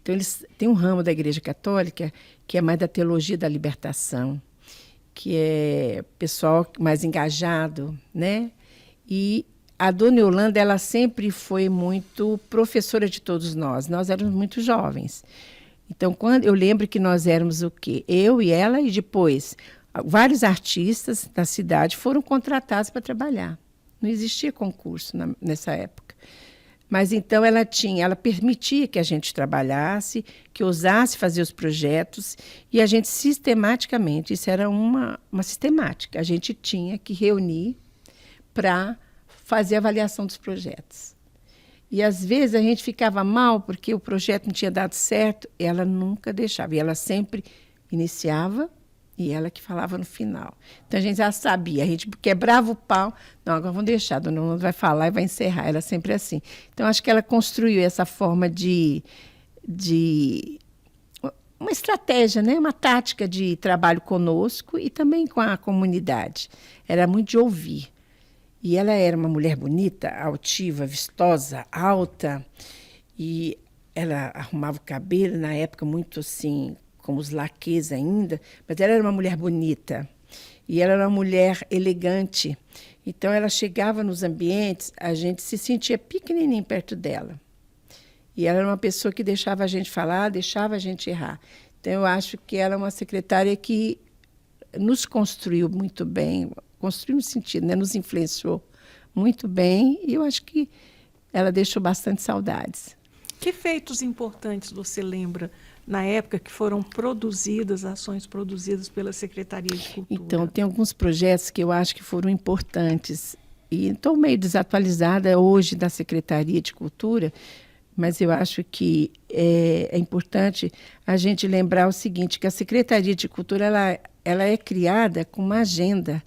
Então, eles têm um ramo da Igreja Católica que é mais da teologia da libertação, que é pessoal mais engajado, né? E a Dona Yolanda, ela sempre foi muito professora de todos nós. Nós éramos muito jovens. Então, quando eu lembro que nós éramos o quê? Eu e ela, e depois vários artistas da cidade foram contratados para trabalhar. Não existia concurso nessa época. Mas então ela permitia que a gente trabalhasse, que ousasse fazer os projetos, e a gente sistematicamente, isso era uma sistemática, a gente tinha que reunir para fazer a avaliação dos projetos. E às vezes a gente ficava mal porque o projeto não tinha dado certo, ela nunca deixava, e ela sempre iniciava, e ela que falava no final. Então, a gente já sabia, a gente quebrava o pau. Não, agora vamos deixar, a Dona Yolanda vai falar e vai encerrar. Ela sempre é assim. Então, acho que ela construiu essa forma de uma estratégia, né? Uma tática de trabalho conosco e também com a comunidade. Era muito de ouvir. E ela era uma mulher bonita, altiva, vistosa, alta. E ela arrumava o cabelo, na época, muito assim, como os laquês ainda, mas ela era uma mulher bonita e ela era uma mulher elegante. Então, ela chegava nos ambientes, a gente se sentia pequenininho perto dela. E ela era uma pessoa que deixava a gente falar, deixava a gente errar. Então, eu acho que ela é uma secretária que nos construiu muito bem, construiu no sentido, né? Nos influenciou muito bem, e eu acho que ela deixou bastante saudades. Que feitos importantes você lembra na época que foram ações produzidas pela Secretaria de Cultura? Então, tem alguns projetos que eu acho que foram importantes. E estou meio desatualizada hoje da Secretaria de Cultura, mas eu acho que é importante a gente lembrar o seguinte, que a Secretaria de Cultura ela é criada com uma agenda.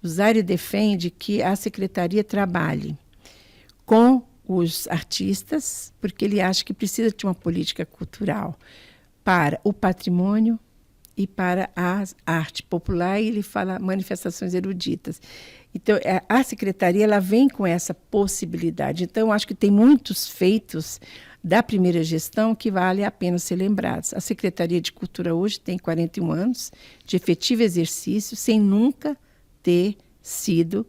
O Zaire defende que a Secretaria trabalhe com os artistas, porque ele acha que precisa de uma política cultural para o patrimônio e para a arte popular, e ele fala manifestações eruditas. Então, a Secretaria ela vem com essa possibilidade. Então, acho que tem muitos feitos da primeira gestão que vale a pena ser lembrados. A Secretaria de Cultura hoje tem 41 anos de efetivo exercício, sem nunca ter sido,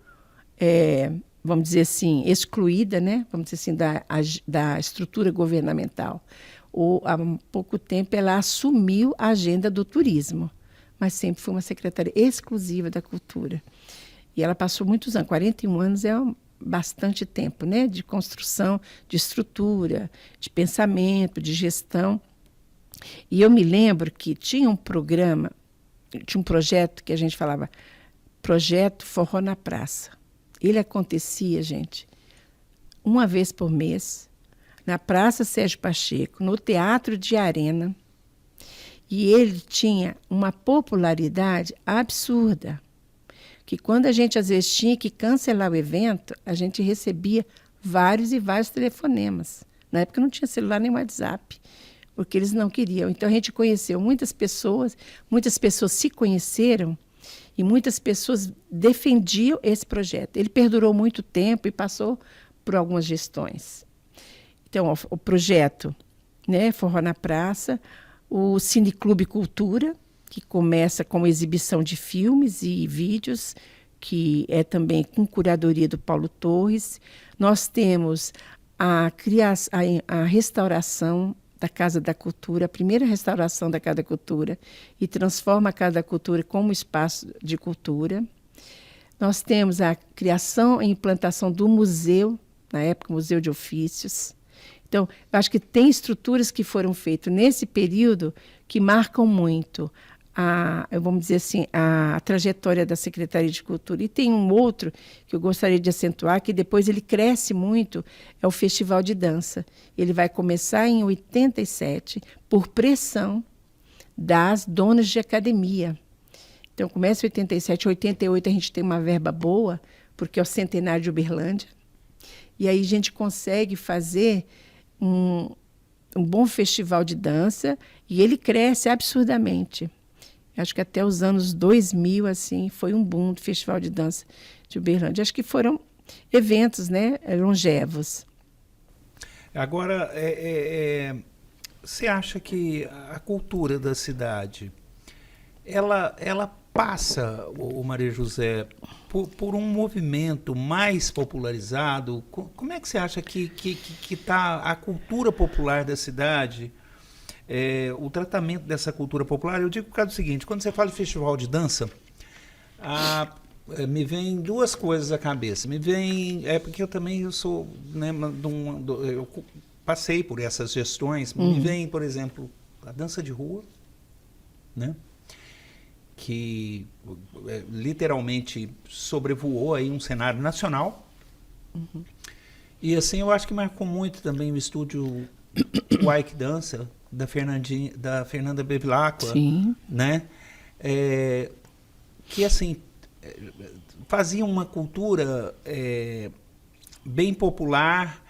vamos dizer assim, excluída, né? Vamos dizer assim, da estrutura governamental. Há pouco tempo ela assumiu a agenda do turismo, mas sempre foi uma secretaria exclusiva da cultura. E ela passou muitos anos, 41 anos é bastante tempo, né? De construção, de estrutura, de pensamento, de gestão. E eu me lembro que tinha um projeto que a gente falava, Projeto Forró na Praça. Ele acontecia, gente, uma vez por mês, na Praça Sérgio Pacheco, no Teatro de Arena, e ele tinha uma popularidade absurda, que quando a gente às vezes tinha que cancelar o evento, a gente recebia vários e vários telefonemas. Na época não tinha celular nem WhatsApp, porque eles não queriam. Então a gente conheceu muitas pessoas se conheceram e muitas pessoas defendiam esse projeto. Ele perdurou muito tempo e passou por algumas gestões. Então, o projeto, né, Forró na Praça, o Cineclube Cultura, que começa com exibição de filmes e vídeos, que é também com curadoria do Paulo Torres. Nós temos a restauração da Casa da Cultura, a primeira restauração da Casa da Cultura, e transforma a Casa da Cultura como espaço de cultura. Nós temos a criação e implantação do museu, na época, Museu de Ofícios. Então, eu acho que tem estruturas que foram feitas nesse período que marcam muito vamos dizer assim, a trajetória da Secretaria de Cultura. E tem um outro que eu gostaria de acentuar, que depois ele cresce muito, é o Festival de Dança. Ele vai começar em 87, por pressão das donas de academia. Então, começa em 87, 88 a gente tem uma verba boa, porque é o centenário de Uberlândia. E aí a gente consegue fazer um bom festival de dança e ele cresce absurdamente. Acho que até os anos 2000, assim, foi um boom do festival de dança de Uberlândia. Acho que foram eventos, né, longevos. Agora, você acha que a cultura da cidade, ela passa, o Maria José, por um movimento mais popularizado? Como é que você acha que está a cultura popular da cidade, o tratamento dessa cultura popular? Eu digo por causa do seguinte, quando você fala de festival de dança, me vem duas coisas à cabeça. Me vem, porque eu sou, né, eu passei por essas gestões. Me vem, por exemplo, a dança de rua, né? Que literalmente sobrevoou aí um cenário nacional. E assim, eu acho que marcou muito também o estúdio Ike Dança, da Fernanda Bevilacqua, né? Que assim, fazia uma cultura bem popular,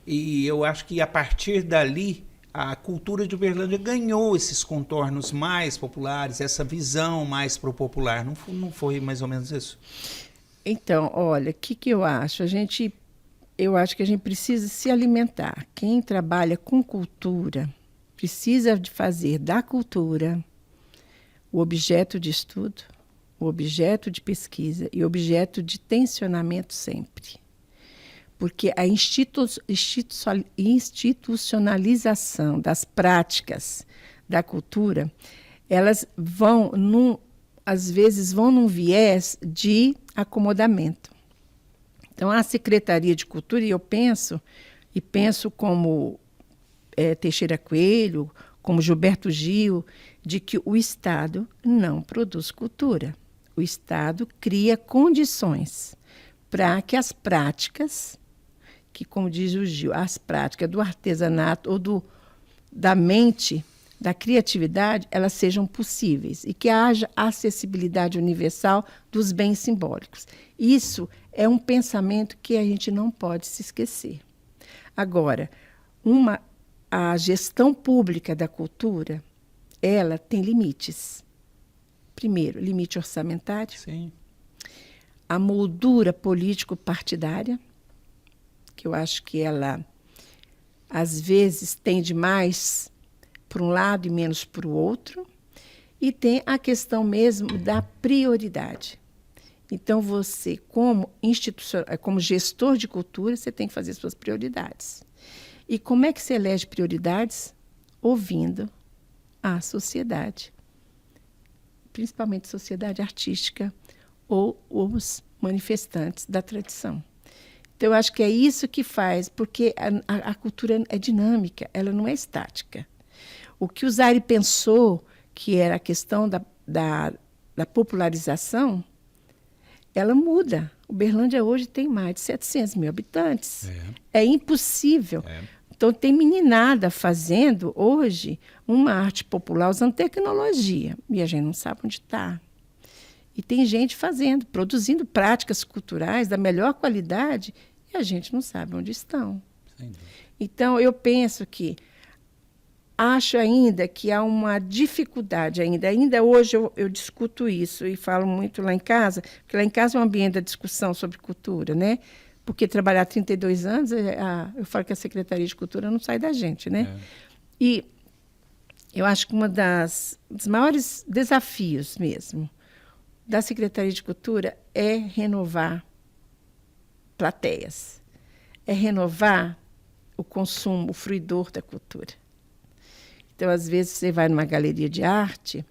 e eu acho que a partir dali a cultura de Uberlândia ganhou esses contornos mais populares, essa visão mais pro popular. Não foi mais ou menos isso? Então, olha, o que eu acho? Eu acho que a gente precisa se alimentar. Quem trabalha com cultura precisa de fazer da cultura o objeto de estudo, o objeto de pesquisa e o objeto de tensionamento sempre. Porque a institucionalização das práticas da cultura, elas às vezes vão num viés de acomodamento. Então, a Secretaria de Cultura, e penso como Teixeira Coelho, como Gilberto Gil, de que o Estado não produz cultura. O Estado cria condições para que as práticas, que, como diz o Gil, as práticas do artesanato ou da mente, da criatividade, elas sejam possíveis e que haja acessibilidade universal dos bens simbólicos. Isso é um pensamento que a gente não pode se esquecer. Agora, a gestão pública da cultura, ela tem limites. Primeiro, limite orçamentário. Sim. A moldura político-partidária, que eu acho que ela, às vezes, tende mais para um lado e menos para o outro. E tem a questão mesmo da prioridade. Então, você, como gestor de cultura, você tem que fazer suas prioridades. E como é que você elege prioridades? Ouvindo a sociedade, principalmente a sociedade artística ou os manifestantes da tradição. Então, eu acho que é isso que faz, porque a cultura é dinâmica, ela não é estática. O que o Zaire pensou, que era a questão da popularização, ela muda. Uberlândia hoje tem mais de 700 mil habitantes. É impossível. Então, tem meninada fazendo hoje uma arte popular usando tecnologia. E a gente não sabe onde está. E tem gente fazendo, produzindo práticas culturais da melhor qualidade e a gente não sabe onde estão. Então, eu penso que acho ainda que há uma dificuldade ainda hoje eu discuto isso e falo muito lá em casa, porque lá em casa é um ambiente da discussão sobre cultura, né? Porque trabalhar 32 anos, eu falo que a Secretaria de Cultura não sai da gente, né? E eu acho que dos maiores desafios mesmo da Secretaria de Cultura é renovar plateias, é renovar o consumo, o fruidor da cultura. Então, às vezes, você vai numa galeria de arte,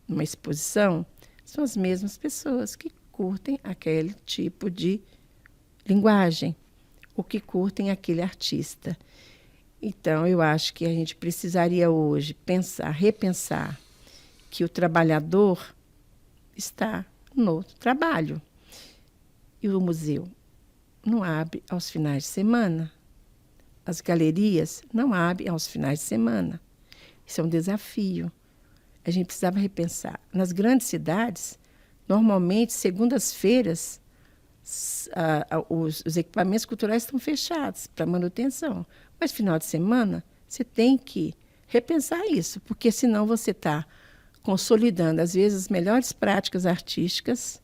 numa exposição, são as mesmas pessoas que curtem aquele tipo de linguagem, ou que curtem aquele artista. Então, eu acho que a gente precisaria hoje repensar que o trabalhador está no trabalho. E o museu não abre aos finais de semana. As galerias não abrem aos finais de semana. Isso é um desafio. A gente precisava repensar. Nas grandes cidades, normalmente, segundas-feiras, Os equipamentos culturais estão fechados para manutenção. Mas, final de semana, você tem que repensar isso, porque senão você está consolidando, às vezes, as melhores práticas artísticas,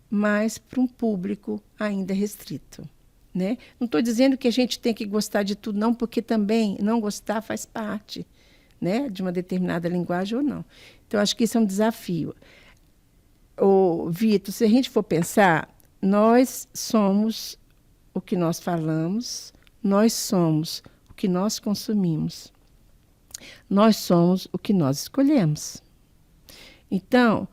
mas para um público ainda restrito. Né? Não estou dizendo que a gente tem que gostar de tudo, não, porque também não gostar faz parte, né, de uma determinada linguagem ou não. Então, acho que isso é um desafio. Vitor, se a gente for pensar, nós somos o que nós falamos, nós somos o que nós consumimos, nós somos o que nós escolhemos. Então,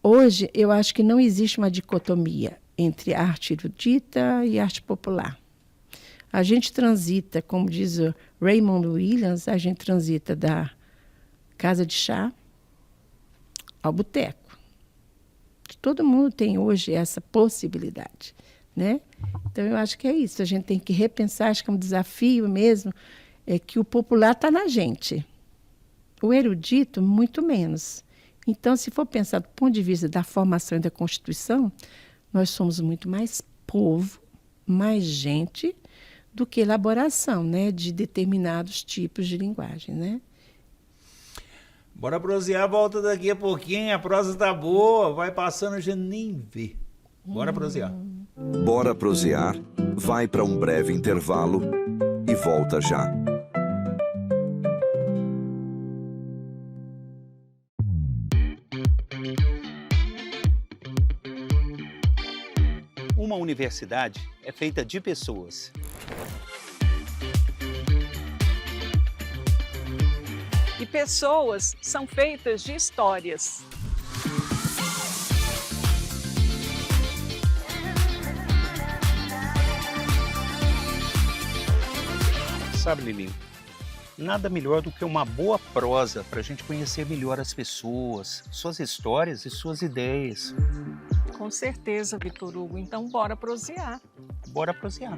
hoje, eu acho que não existe uma dicotomia entre arte erudita e arte popular. A gente transita, como diz o Raymond Williams, a gente transita da casa de chá ao boteco. Todo mundo tem hoje essa possibilidade, né? Então, eu acho que é isso. A gente tem que repensar, acho que é um desafio mesmo, é que o popular está na gente. O erudito, muito menos. Então, se for pensar do ponto de vista da formação e da Constituição, nós somos muito mais povo, mais gente, do que elaboração, né, de determinados tipos de linguagem, né? Bora prosear, volta daqui a pouquinho, a prosa tá boa, vai passando, a gente nem vê. Bora prosear. Bora prosear, vai para um breve intervalo e volta já. Uma universidade é feita de pessoas. E pessoas são feitas de histórias. Sabe, Lilinho, nada melhor do que uma boa prosa para a gente conhecer melhor as pessoas, suas histórias e suas ideias. Com certeza, Vitor Hugo. Então, bora prosear. Bora prosear.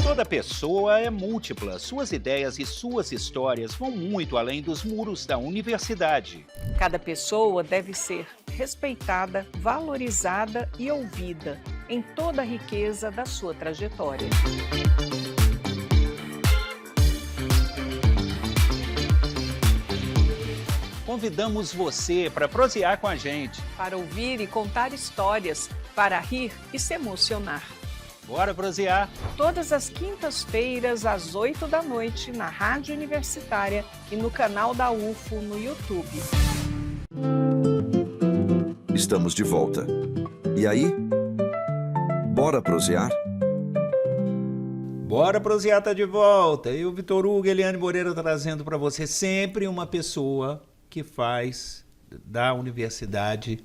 Toda pessoa é múltipla. Suas ideias e suas histórias vão muito além dos muros da universidade. Cada pessoa deve ser respeitada, valorizada e ouvida em toda a riqueza da sua trajetória. Convidamos você para prosear com a gente. Para ouvir e contar histórias, para rir e se emocionar. Bora prosear! Todas as quintas-feiras, às 8 da noite, na Rádio Universitária e no canal da UFO no YouTube. Estamos de volta. E aí? Bora prosear? Bora prosear, tá de volta. Eu, Vitor Hugo, Eliane Moreira, trazendo para você sempre uma pessoa que faz da universidade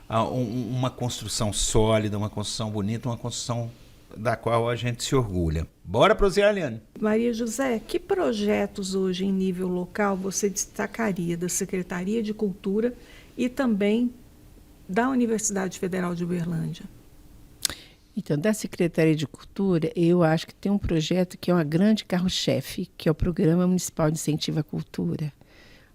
uma construção sólida, uma construção bonita, uma construção da qual a gente se orgulha. Bora prosear, Eliane? Maria José, que projetos hoje em nível local você destacaria da Secretaria de Cultura e também da Universidade Federal de Uberlândia? Então, da Secretaria de Cultura, eu acho que tem um projeto que é uma grande carro-chefe, que é o Programa Municipal de Incentivo à Cultura,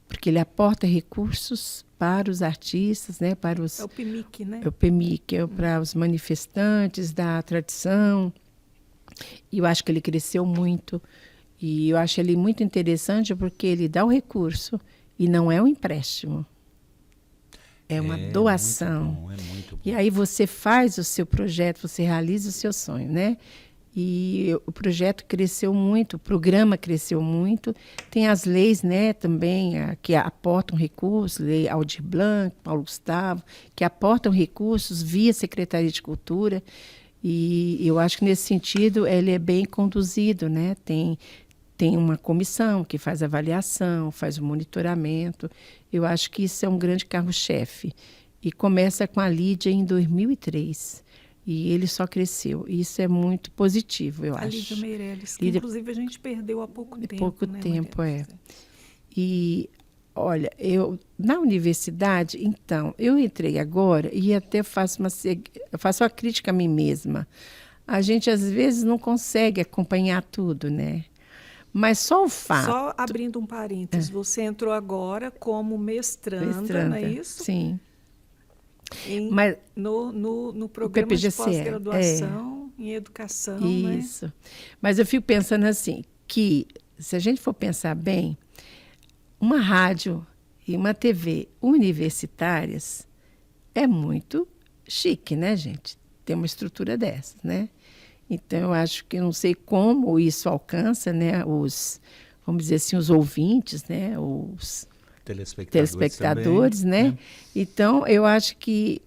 porque ele aporta recursos para os artistas, né, para os... É o PMIC, né? É o PMIC, para os manifestantes da tradição. E eu acho que ele cresceu muito. E eu acho ele muito interessante porque ele dá o recurso e não é um empréstimo. É uma doação. Muito bom, é muito bom. E aí você faz o seu projeto, você realiza o seu sonho, né? E o projeto cresceu muito, o programa cresceu muito. Tem as leis, né, também, que aportam recursos, Lei Aldir Blanc, Paulo Gustavo, que aportam recursos via Secretaria de Cultura. E eu acho que, nesse sentido, ele é bem conduzido, né? Tem uma comissão que faz avaliação, faz o monitoramento. Eu acho que isso é um grande carro-chefe. E começa com a Lídia em 2003. E ele só cresceu. Isso é muito positivo, eu acho. A Lídia Meirelles, que Lídia... inclusive a gente perdeu há pouco tempo. Pouco né, tempo, Maria? E, olha, eu na universidade, então, eu entrei agora e até faço uma crítica a mim mesma. A gente, às vezes, não consegue acompanhar tudo, né? Mas só o fato... Só abrindo um parênteses, você entrou agora como mestranda, não é isso? Sim. Mas no programa de PPGCE, pós-graduação em educação, né? isso. Mas eu fico pensando assim, que se a gente for pensar bem, uma rádio e uma TV universitárias é muito chique, né, gente? Ter uma estrutura dessas, né? Então, eu acho que eu não sei como isso alcança, né, vamos dizer assim, os ouvintes, né, os telespectadores, também, né? Então, eu acho que...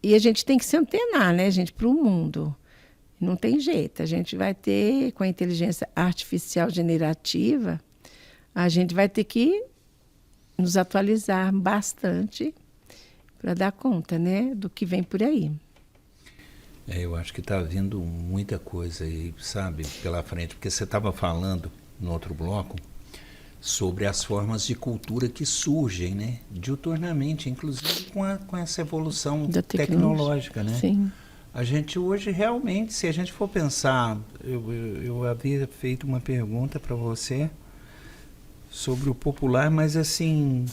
E a gente tem que se antenar, né, gente, para o mundo. Não tem jeito. A gente vai ter, com a inteligência artificial generativa, a gente vai ter que nos atualizar bastante para dar conta, né, do que vem por aí. Eu acho que está vindo muita coisa aí, sabe, pela frente, porque você estava falando no outro bloco sobre as formas de cultura que surgem, né, diuturnamente, inclusive com essa evolução Da tecnológica, né? Sim. A gente hoje realmente, se a gente for pensar, eu havia feito uma pergunta para você sobre o popular, mas assim,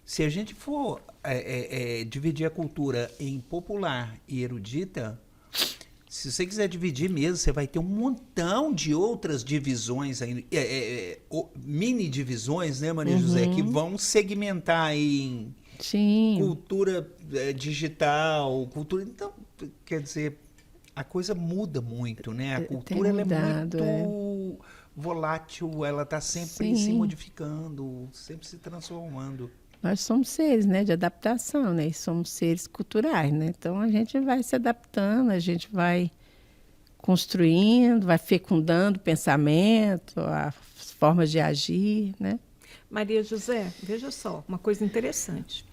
se a gente for dividir a cultura em popular e erudita, se você quiser dividir mesmo, você vai ter um montão de outras divisões, mini divisões, né, Maria José, que vão segmentar aí em Sim. cultura digital, cultura... Então, quer dizer, a coisa muda muito, né? A cultura ela mudado, é muito volátil, ela está sempre se modificando, sempre se transformando. Nós somos seres, né, de adaptação, né? E somos seres culturais, né? Então a gente vai se adaptando, a gente vai construindo, vai fecundando o pensamento, as formas de agir, né? Maria José, veja só, uma coisa interessante.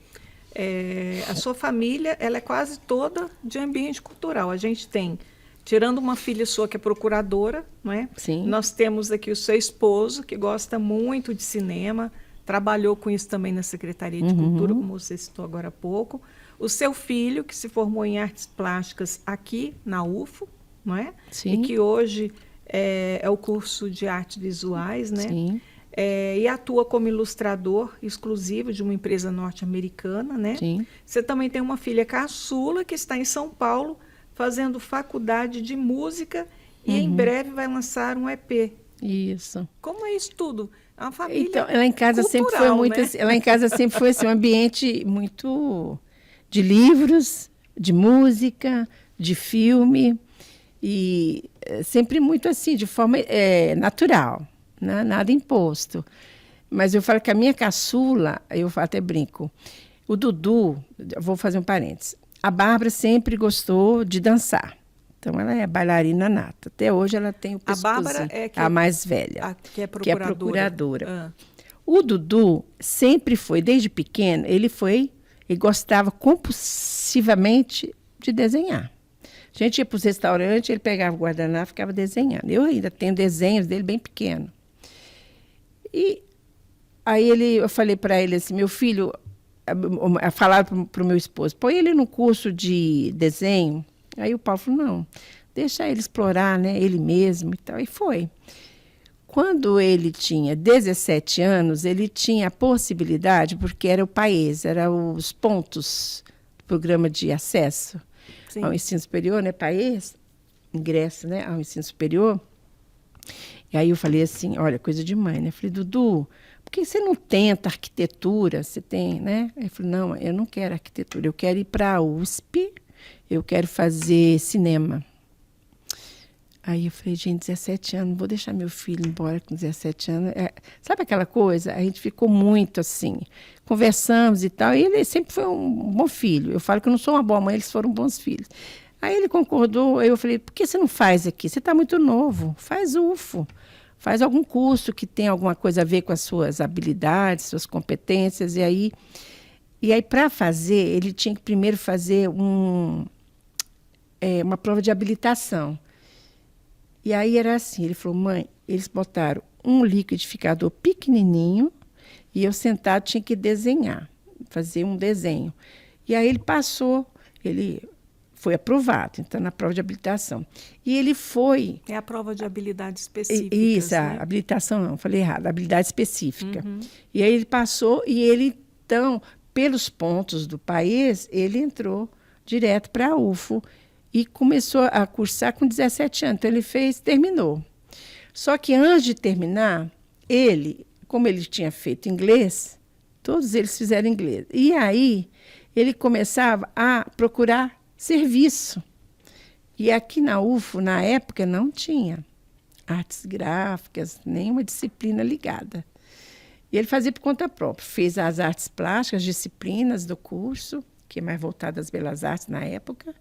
A sua família, ela é quase toda de ambiente cultural. A gente tem, tirando uma filha sua que é procuradora, não é? Sim. Nós temos aqui o seu esposo, que gosta muito de cinema, trabalhou com isso também na Secretaria de Cultura, como você citou agora há pouco. O seu filho, que se formou em artes plásticas aqui na UFO, não é? Sim. E que hoje é o curso de artes visuais, né? Sim. E atua como ilustrador exclusivo de uma empresa norte-americana, né? Sim. Você também tem uma filha caçula que está em São Paulo fazendo faculdade de música e em breve vai lançar um EP. Isso. Como é isso tudo? É uma família Então, lá em casa sempre foi muito, né? assim, lá em casa sempre foi assim, um ambiente muito de livros, de música, de filme e sempre muito assim, de forma natural, né? Nada imposto. Mas eu falo que a minha caçula, eu até brinco, o Dudu, vou fazer um parênteses, a Bárbara sempre gostou de dançar. Então, ela é bailarina nata. Até hoje, ela tem o pescoço. A Bárbara é a mais velha. Que é procuradora. procuradora. O Dudu sempre foi, desde pequeno, ele gostava compulsivamente de desenhar. A gente ia para os restaurantes, ele pegava o guardanapo e ficava desenhando. Eu ainda tenho desenhos dele bem pequeno. E aí eu falei para ele assim, meu filho, falaram para o meu esposo, põe ele no curso de desenho. Aí o Paulo falou, não, deixa ele explorar, né, ele mesmo e tal. E foi. Quando ele tinha 17 anos, ele tinha a possibilidade, porque era o país, era os pontos do programa de acesso ao ensino superior, né, país, ingresso, né, ao ensino superior. E aí eu falei assim, olha, coisa de mãe, né? Eu falei, Dudu, por que você não tenta arquitetura? Você tem, né? Ele falou, não, eu não quero arquitetura, eu quero ir para a USP, eu quero fazer cinema. Aí eu falei, gente, 17 anos, não vou deixar meu filho embora com 17 anos. Sabe aquela coisa? A gente ficou muito assim, conversamos e tal, e ele sempre foi um bom filho. Eu falo que eu não sou uma boa mãe, eles foram bons filhos. Aí ele concordou, aí eu falei, por que você não faz aqui? Você está muito novo, faz UFO. Faz algum curso que tenha alguma coisa a ver com as suas habilidades, suas competências. E aí para fazer, ele tinha que primeiro fazer uma prova de habilitação. E aí era assim, ele falou, mãe, eles botaram um liquidificador pequenininho e eu sentado tinha que desenhar, fazer um desenho. E aí ele passou, ele foi aprovado, então, na prova de habilitação. E ele foi... É a prova de habilidade específica. Isso, né? a habilitação não, falei errado, habilidade específica. E aí ele passou e ele, então, pelos pontos do país, ele entrou direto para a UFO e começou a cursar com 17 anos. Então, ele terminou. Só que antes de terminar, ele, como ele tinha feito inglês, todos eles fizeram inglês. E aí, ele começava a procurar serviço. E aqui na UFO, na época, não tinha artes gráficas, nenhuma disciplina ligada. E ele fazia por conta própria. Fez as artes plásticas, disciplinas do curso, que é mais voltada às belas artes na época.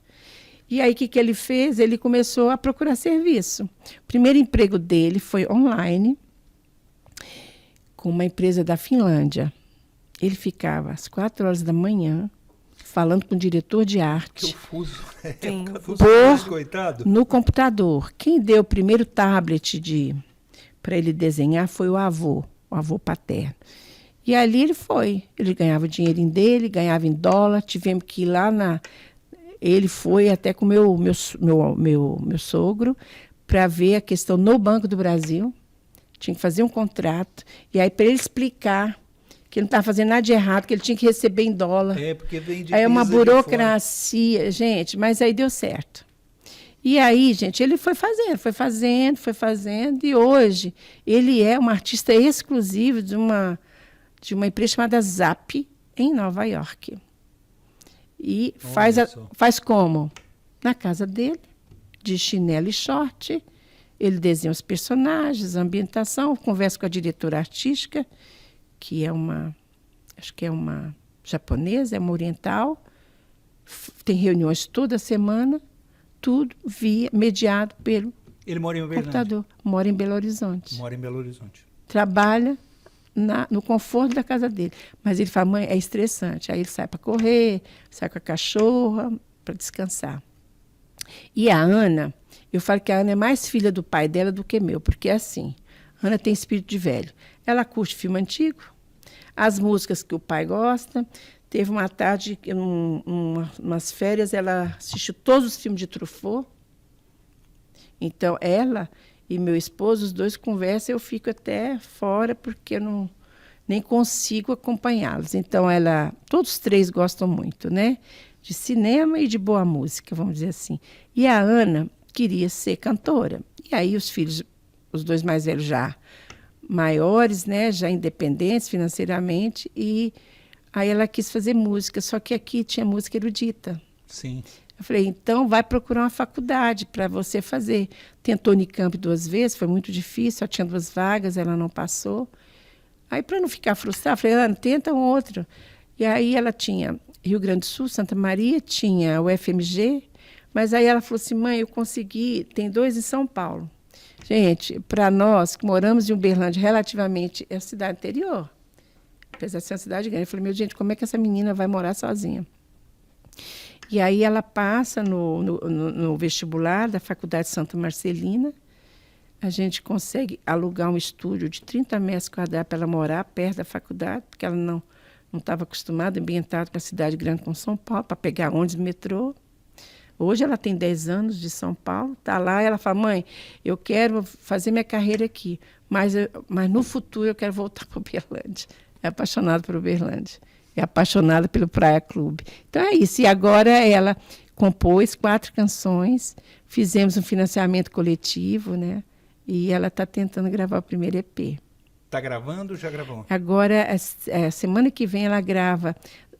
E aí, o que ele fez? Ele começou a procurar serviço. O primeiro emprego dele foi online, com uma empresa da Finlândia. Ele ficava às 4 horas da manhã, falando com o diretor de arte. Que o fuso. Tem Coitado. No computador. Quem deu o primeiro tablet para ele desenhar foi o avô paterno. E ali ele foi. Ele ganhava o dinheirinho dele, ganhava em dólar. Tivemos que ir lá na... Ele foi até com o meu sogro para ver a questão no Banco do Brasil. Tinha que fazer um contrato. E aí, para ele explicar que ele não estava fazendo nada de errado, que ele tinha que receber em dólar. Porque vem de aí é uma burocracia, gente, mas aí deu certo. E aí, gente, ele foi fazendo, e hoje ele é um artista exclusivo de uma empresa chamada Zap, em Nova York. E faz como? Na casa dele, de chinelo e short, ele desenha os personagens, a ambientação, conversa com a diretora artística, que é acho que é uma japonesa, é uma oriental, tem reuniões toda semana, tudo mediado pelo Ele mora em Uberlândia. computador. Mora em Belo Horizonte. Mora em Belo Horizonte. Trabalha no conforto da casa dele. Mas ele fala, mãe, é estressante. Aí ele sai para correr, sai com a cachorra, para descansar. E a Ana, eu falo que a Ana é mais filha do pai dela do que meu, porque é assim, a Ana tem espírito de velho. Ela curte filme antigo, as músicas que o pai gosta. Teve uma tarde, umas férias, ela assistiu todos os filmes de Truffaut. Então, ela e meu esposo, os dois conversam, eu fico até fora, porque eu nem consigo acompanhá-los. Então, todos os três gostam muito, né? De cinema e de boa música, vamos dizer assim. E a Ana queria ser cantora. E aí os filhos, os dois mais velhos já maiores, né? Já independentes financeiramente, e aí ela quis fazer música, só que aqui tinha música erudita. Sim. Eu falei, então vai procurar uma faculdade para você fazer. Tentou Unicamp 2 vezes, foi muito difícil, só tinha 2 vagas, ela não passou. Aí, para não ficar frustrada, eu falei, Ana, tenta um outro. E aí ela tinha Rio Grande do Sul, Santa Maria, tinha o FMG, mas aí ela falou assim, mãe, eu consegui, tem 2 em São Paulo. Gente, para nós que moramos em Uberlândia, relativamente, é a cidade interior, apesar de ser uma cidade grande. Eu falei, meu, gente, como é que essa menina vai morar sozinha? E aí ela passa no vestibular da Faculdade Santa Marcelina. A gente consegue alugar um estúdio de 30 metros quadrados para ela morar perto da faculdade, porque ela não estava acostumada, ambientada com a cidade grande como São Paulo, para pegar ônibus, metrô. Hoje ela tem 10 anos de São Paulo, está lá, e ela fala, mãe, eu quero fazer minha carreira aqui, mas no futuro eu quero voltar para Uberlândia. É apaixonada por Uberlândia. É apaixonada pelo Praia Clube. Então é isso. E agora ela compôs 4 canções, fizemos um financiamento coletivo, né? E ela está tentando gravar o primeiro EP. Está gravando ou já gravou? Agora, a semana que vem, ela grava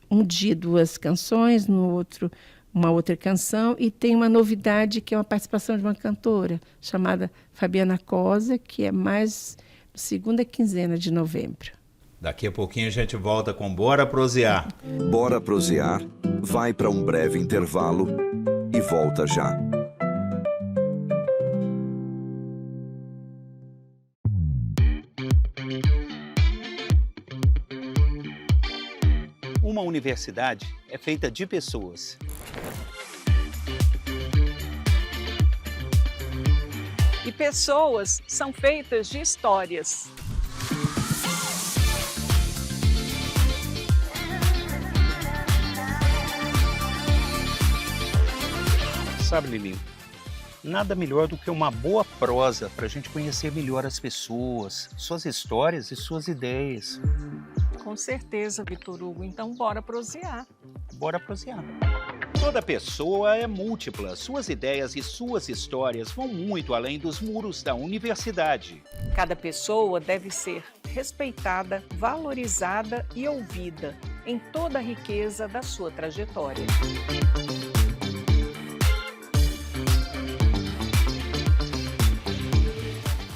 um dia 2 canções, no outro uma outra canção, e tem uma novidade que é uma participação de uma cantora chamada Fabiana Cosa, que é mais na segunda quinzena de novembro. Daqui a pouquinho a gente volta com Bora Prosear. Bora prosear, vai para um breve intervalo e volta já. Uma universidade é feita de pessoas. E pessoas são feitas de histórias. Sabe, Lilinho, nada melhor do que uma boa prosa para a gente conhecer melhor as pessoas, suas histórias e suas ideias. Com certeza, Vitor Hugo. Então, bora prosear. Bora prosear. Toda pessoa é múltipla. Suas ideias e suas histórias vão muito além dos muros da universidade. Cada pessoa deve ser respeitada, valorizada e ouvida em toda a riqueza da sua trajetória.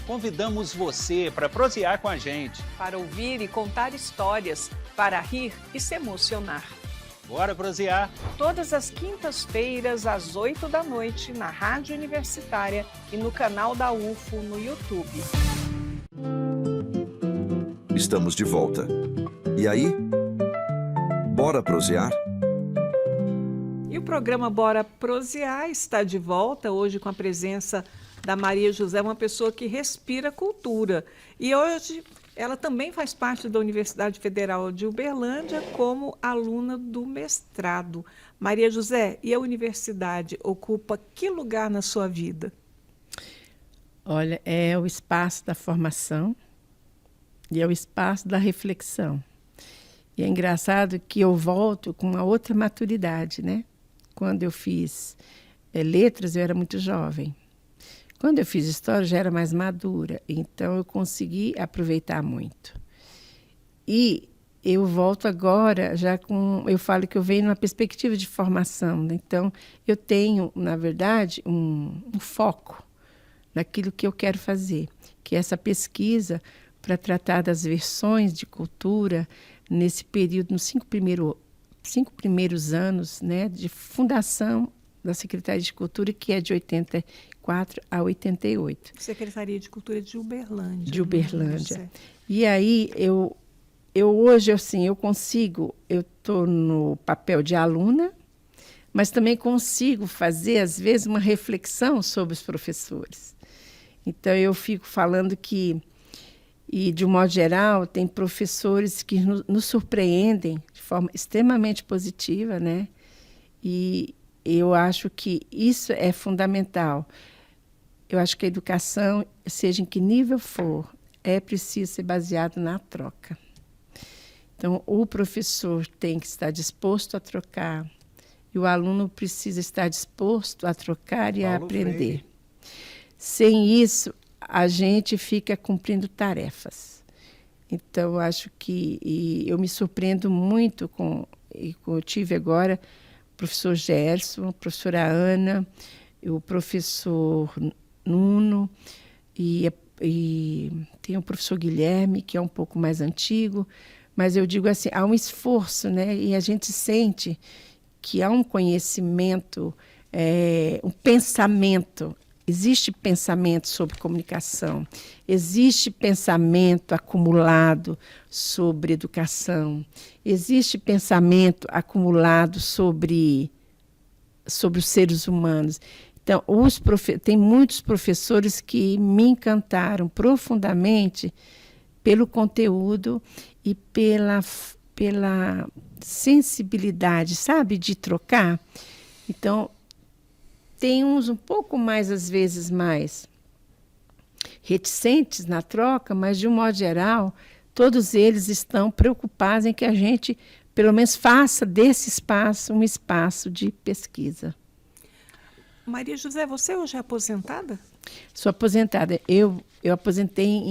Convidamos você para prosear com a gente. Para ouvir e contar histórias, para rir e se emocionar. Bora prosear! Todas as quintas-feiras, às 8 da noite, na Rádio Universitária e no canal da UFO no YouTube. Estamos de volta. E aí? Bora prosear? E o programa Bora Prosear está de volta hoje com a presença da Maria José, uma pessoa que respira cultura. E hoje ela também faz parte da Universidade Federal de Uberlândia como aluna do mestrado. Maria José, e a universidade ocupa que lugar na sua vida? Olha, é o espaço da formação e é o espaço da reflexão. E é engraçado que eu volto com uma outra maturidade, né? Quando eu fiz letras, eu era muito jovem. Quando eu fiz história, já era mais madura. Então, eu consegui aproveitar muito. E eu volto agora já com... Eu falo que eu venho numa perspectiva de formação, né? Então, eu tenho, na verdade, um foco naquilo que eu quero fazer, que é essa pesquisa para tratar das versões de cultura nesse período, nos cinco primeiros anos, né, de fundação da Secretaria de Cultura, que é de 84 a 88. Secretaria de Cultura de Uberlândia. De Uberlândia. E aí, eu hoje, assim, eu estou no papel de aluna, mas também consigo fazer, às vezes, uma reflexão sobre os professores. Então, eu fico falando que, e de um modo geral, tem professores que nos surpreendem de forma extremamente positiva, né? E eu acho que isso é fundamental. Eu acho que a educação, seja em que nível for, é preciso ser baseado na troca. Então, o professor tem que estar disposto a trocar e o aluno precisa estar disposto a trocar e a aprender. Sem isso, a gente fica cumprindo tarefas. Então, eu acho que eu me surpreendo muito eu tive agora o professor Gerson, a professora Ana, o professor Nuno e tem o professor Guilherme, que é um pouco mais antigo, mas eu digo assim, há um esforço, né? E a gente sente que há um conhecimento, um pensamento. Existe pensamento sobre comunicação, existe pensamento acumulado sobre educação, existe pensamento acumulado sobre os seres humanos. Então, tem muitos professores que me encantaram profundamente pelo conteúdo e pela sensibilidade, sabe, de trocar. Então, tem uns um pouco mais, às vezes, mais reticentes na troca, mas, de um modo geral, todos eles estão preocupados em que a gente, pelo menos, faça desse espaço um espaço de pesquisa. Maria José, você hoje é aposentada? Sou aposentada. Eu aposentei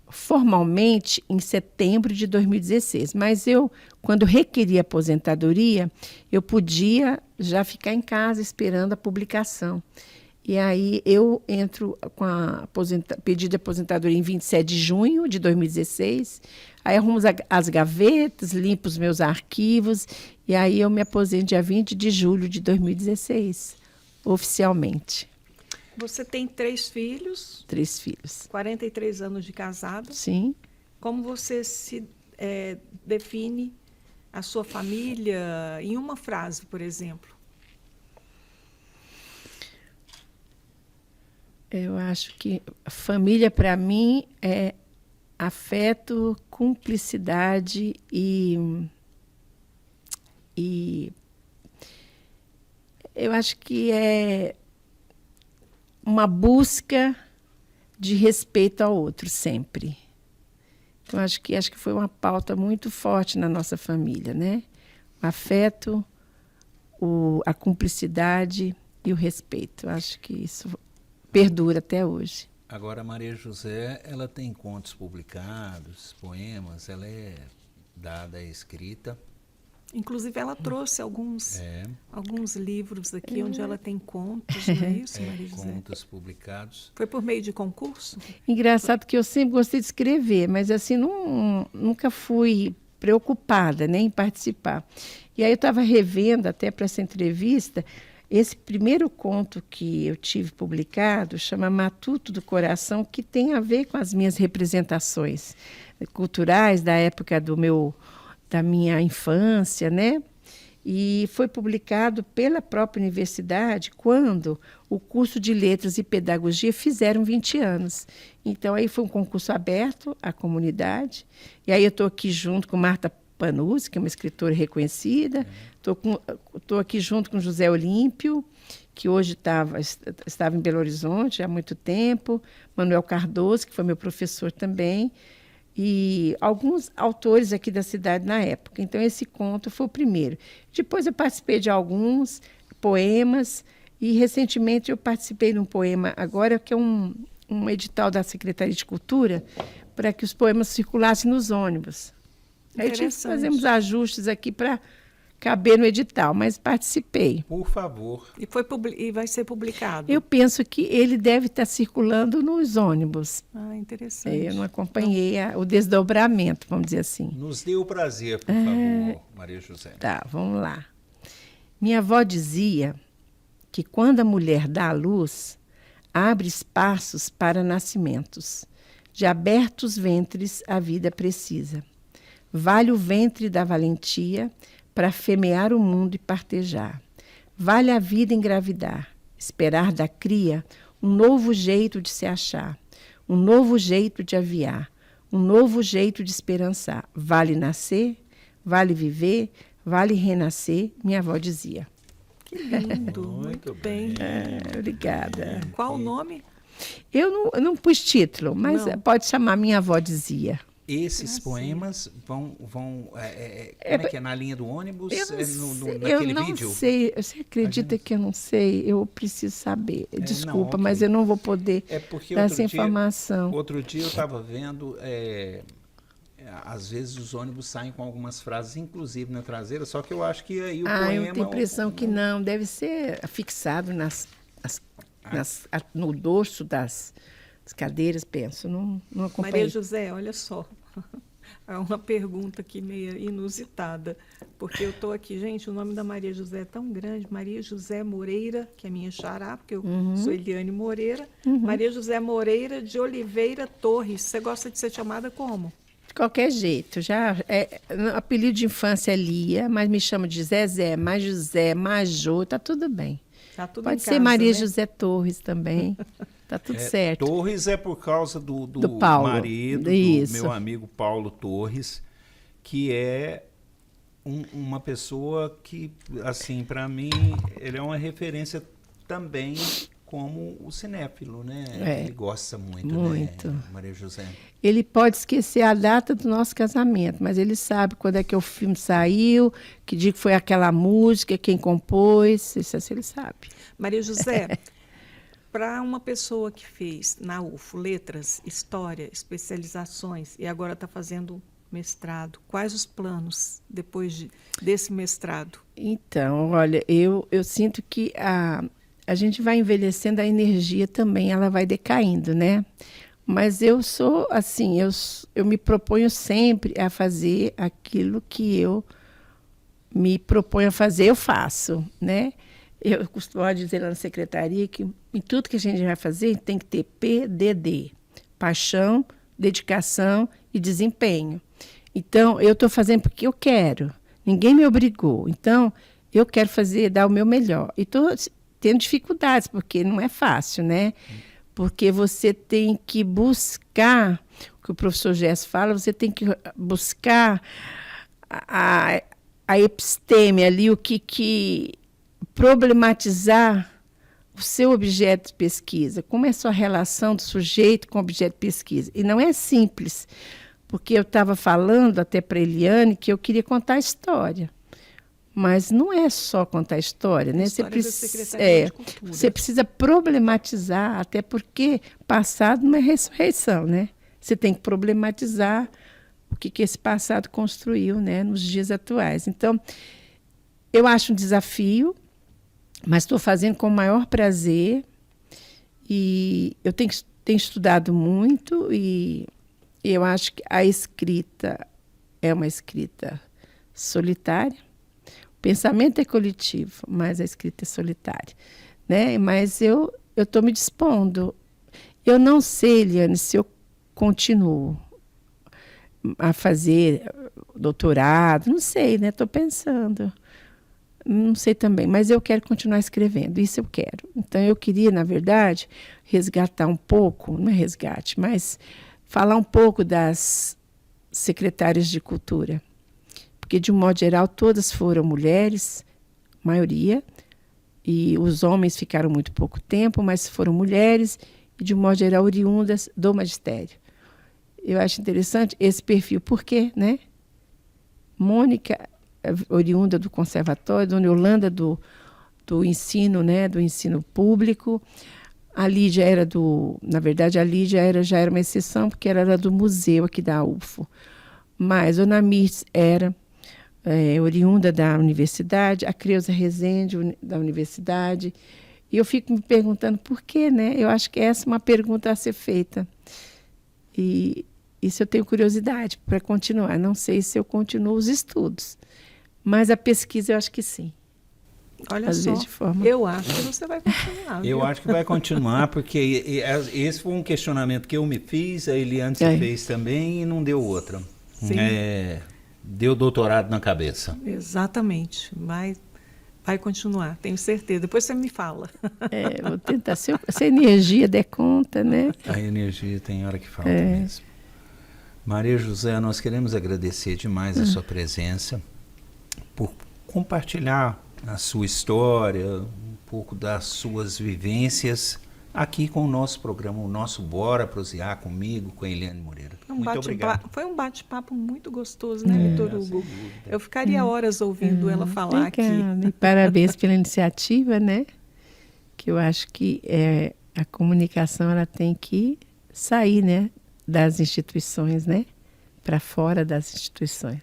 formalmente em setembro de 2016, mas quando requeria aposentadoria, eu podia já ficar em casa esperando a publicação. E aí eu entro com pedido de aposentadoria em 27 de junho de 2016, aí arrumo as gavetas, limpo os meus arquivos, e aí eu me aposento dia 20 de julho de 2016, oficialmente. Você tem 3 filhos? 3 filhos. 43 anos de casado. Sim. Como você se define a sua família em uma frase, por exemplo? Eu acho que família, para mim, é afeto, cumplicidade e eu acho que é uma busca de respeito ao outro sempre. Então, acho que foi uma pauta muito forte na nossa família, né? O afeto, a cumplicidade e o respeito. Acho que isso perdura até hoje. Agora, a Maria José, ela tem contos publicados, poemas, ela é dada, é escrita. Inclusive, ela trouxe alguns livros aqui onde ela tem contos, não é isso, Maria José? Contos publicados. Foi por meio de concurso? Engraçado que eu sempre gostei de escrever, mas assim, nunca fui preocupada, né, em participar. E aí eu estava revendo até para essa entrevista, esse primeiro conto que eu tive publicado chama Matuto do Coração, que tem a ver com as minhas representações culturais da época da minha infância, né? E foi publicado pela própria universidade quando o curso de Letras e Pedagogia fizeram 20 anos. Então, aí foi um concurso aberto à comunidade. E aí eu estou aqui junto com Marta Panuzzi, que é uma escritora reconhecida. Estou aqui junto com José Olímpio, que hoje estava em Belo Horizonte há muito tempo. Manuel Cardoso, que foi meu professor também. E alguns autores aqui da cidade na época. Então, esse conto foi o primeiro. Depois eu participei de alguns poemas e, recentemente, eu participei de um poema agora, que é um edital da Secretaria de Cultura, para que os poemas circulassem nos ônibus. Aí tive que fazer uns ajustes aqui para caber no edital, mas participei. Por favor. E vai ser publicado? Eu penso que ele deve estar circulando nos ônibus. Ah, interessante. Eu não acompanhei o desdobramento, vamos dizer assim. Nos dê o prazer, por favor, Maria José. Tá, vamos lá. Minha avó dizia que quando a mulher dá à luz, abre espaços para nascimentos. De abertos ventres a vida precisa. Vale o ventre da valentia para femear o mundo e partejar. Vale a vida engravidar, esperar da cria um novo jeito de se achar, um novo jeito de aviar, um novo jeito de esperançar. Vale nascer, vale viver, vale renascer, minha avó dizia. Que lindo, muito bem. Obrigada. Qual o nome? Eu não pus título, mas Não. pode chamar Minha Avó Dizia. Esses poemas vão como é que é na linha do ônibus? Eu Naquele não vídeo? sei. Você acredita que eu não sei? Eu preciso saber. Desculpa, não, mas ok. eu não vou poder Porque dar outro essa informação. Outro dia eu estava vendo, às vezes os ônibus saem com algumas frases, inclusive na traseira, só que eu acho que aí o poema... Eu tenho a impressão que não. Deve ser fixado no dorso das cadeiras, penso. Não acompanhei. Maria José, olha só. É uma pergunta aqui meio inusitada, porque eu estou aqui, gente, o nome da Maria José é tão grande, Maria José Moreira, que é minha xará, porque eu sou Eliane Moreira, Maria José Moreira de Oliveira Torres. Você gosta de ser chamada como? De qualquer jeito. Apelido de infância é Lia, mas me chamo de Zezé, mais José, Major, tá tudo bem. Tá tudo Pode em ser casa, Maria né? José Torres também. Tá tudo certo. Torres é por causa do Paulo. marido, Isso. do meu amigo Paulo Torres, que é uma pessoa que, assim, para mim, ele é uma referência também como o cinéfilo, né? Ele gosta muito, né, Maria José? Ele pode esquecer a data do nosso casamento, mas ele sabe quando é que o filme saiu, que dia que foi aquela música, quem compôs, isso assim ele sabe. Maria José, para uma pessoa que fez na UFO letras, história, especializações e agora está fazendo mestrado, quais os planos depois desse mestrado? Então, olha, eu sinto que a gente vai envelhecendo, a energia também ela vai decaindo, né? Mas eu sou assim, eu me proponho sempre a fazer aquilo que eu me proponho a fazer, eu faço, né? Eu costumo dizer lá na secretaria que em tudo que a gente vai fazer tem que ter PDD, paixão, dedicação e desempenho. Então, eu estou fazendo porque eu quero, ninguém me obrigou. Então, eu quero dar o meu melhor. E estou tendo dificuldades, porque não é fácil, né? Porque você tem que buscar, o que o professor Gess fala, você tem que buscar a episteme ali, o que problematizar o seu objeto de pesquisa, como é a sua relação do sujeito com o objeto de pesquisa. E não é simples, Porque eu estava falando até para Eliane que eu queria contar a história. Mas não é só contar a história, né? Você precisa problematizar, até porque passado não é ressurreição, né? Você tem que problematizar o que esse passado construiu, né, nos dias atuais. Então, eu acho um desafio, mas estou fazendo com o maior prazer. E eu tenho estudado muito e eu acho que a escrita é uma escrita solitária. Pensamento é coletivo, mas a escrita é solitária, né? Mas eu estou me dispondo. Eu não sei, Eliane, se eu continuo a fazer doutorado, não sei, né? Estou pensando. Não sei também, mas eu quero continuar escrevendo, isso eu quero. Então, eu queria, na verdade, resgatar um pouco, não é resgate, mas falar um pouco das secretárias de cultura. Porque, de um modo geral, todas foram mulheres, maioria, e os homens ficaram muito pouco tempo, mas foram mulheres, e, de um modo geral, oriundas do magistério. Eu acho interessante esse perfil. Por quê, né? Mônica, oriunda do conservatório, Dona Yolanda do ensino, né? Do ensino público. A Lídia era na verdade, a Lídia já era uma exceção, porque ela era do museu aqui da UFO. Mas Dona Mirtz era oriunda da universidade, a Creuza Rezende da universidade. E eu fico me perguntando por quê, né? Eu acho que essa é uma pergunta a ser feita. E isso eu tenho curiosidade para continuar. Não sei se eu continuo os estudos, mas a pesquisa eu acho que sim. Olha Às só, vezes de forma... eu acho que você vai continuar. Viu? Eu acho que vai continuar, porque esse foi um questionamento que eu me fiz, a Eliane se fez também e não deu outra. Sim. Deu doutorado na cabeça. Exatamente. Vai continuar, tenho certeza. Depois você me fala. Vou tentar, se a energia der conta, né? A energia tem hora que falta mesmo. Maria José, nós queremos agradecer demais a sua presença, por compartilhar a sua história, um pouco das suas vivências aqui com o nosso programa, o nosso Bora Prosear, comigo, com a Eliane Moreira. Muito obrigado. Foi um bate-papo muito gostoso, né, Vitor Hugo? Eu ficaria horas ouvindo ela falar aqui. E parabéns pela iniciativa, né? Que eu acho que a comunicação ela tem que sair, né, das instituições, né? Para fora das instituições.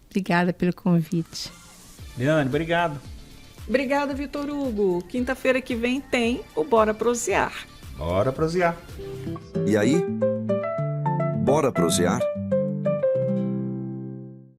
Obrigada pelo convite. Eliane, obrigado. Obrigada, Vitor Hugo. Quinta-feira que vem tem o Bora Prosear. Bora prosear. E aí? Bora prosear?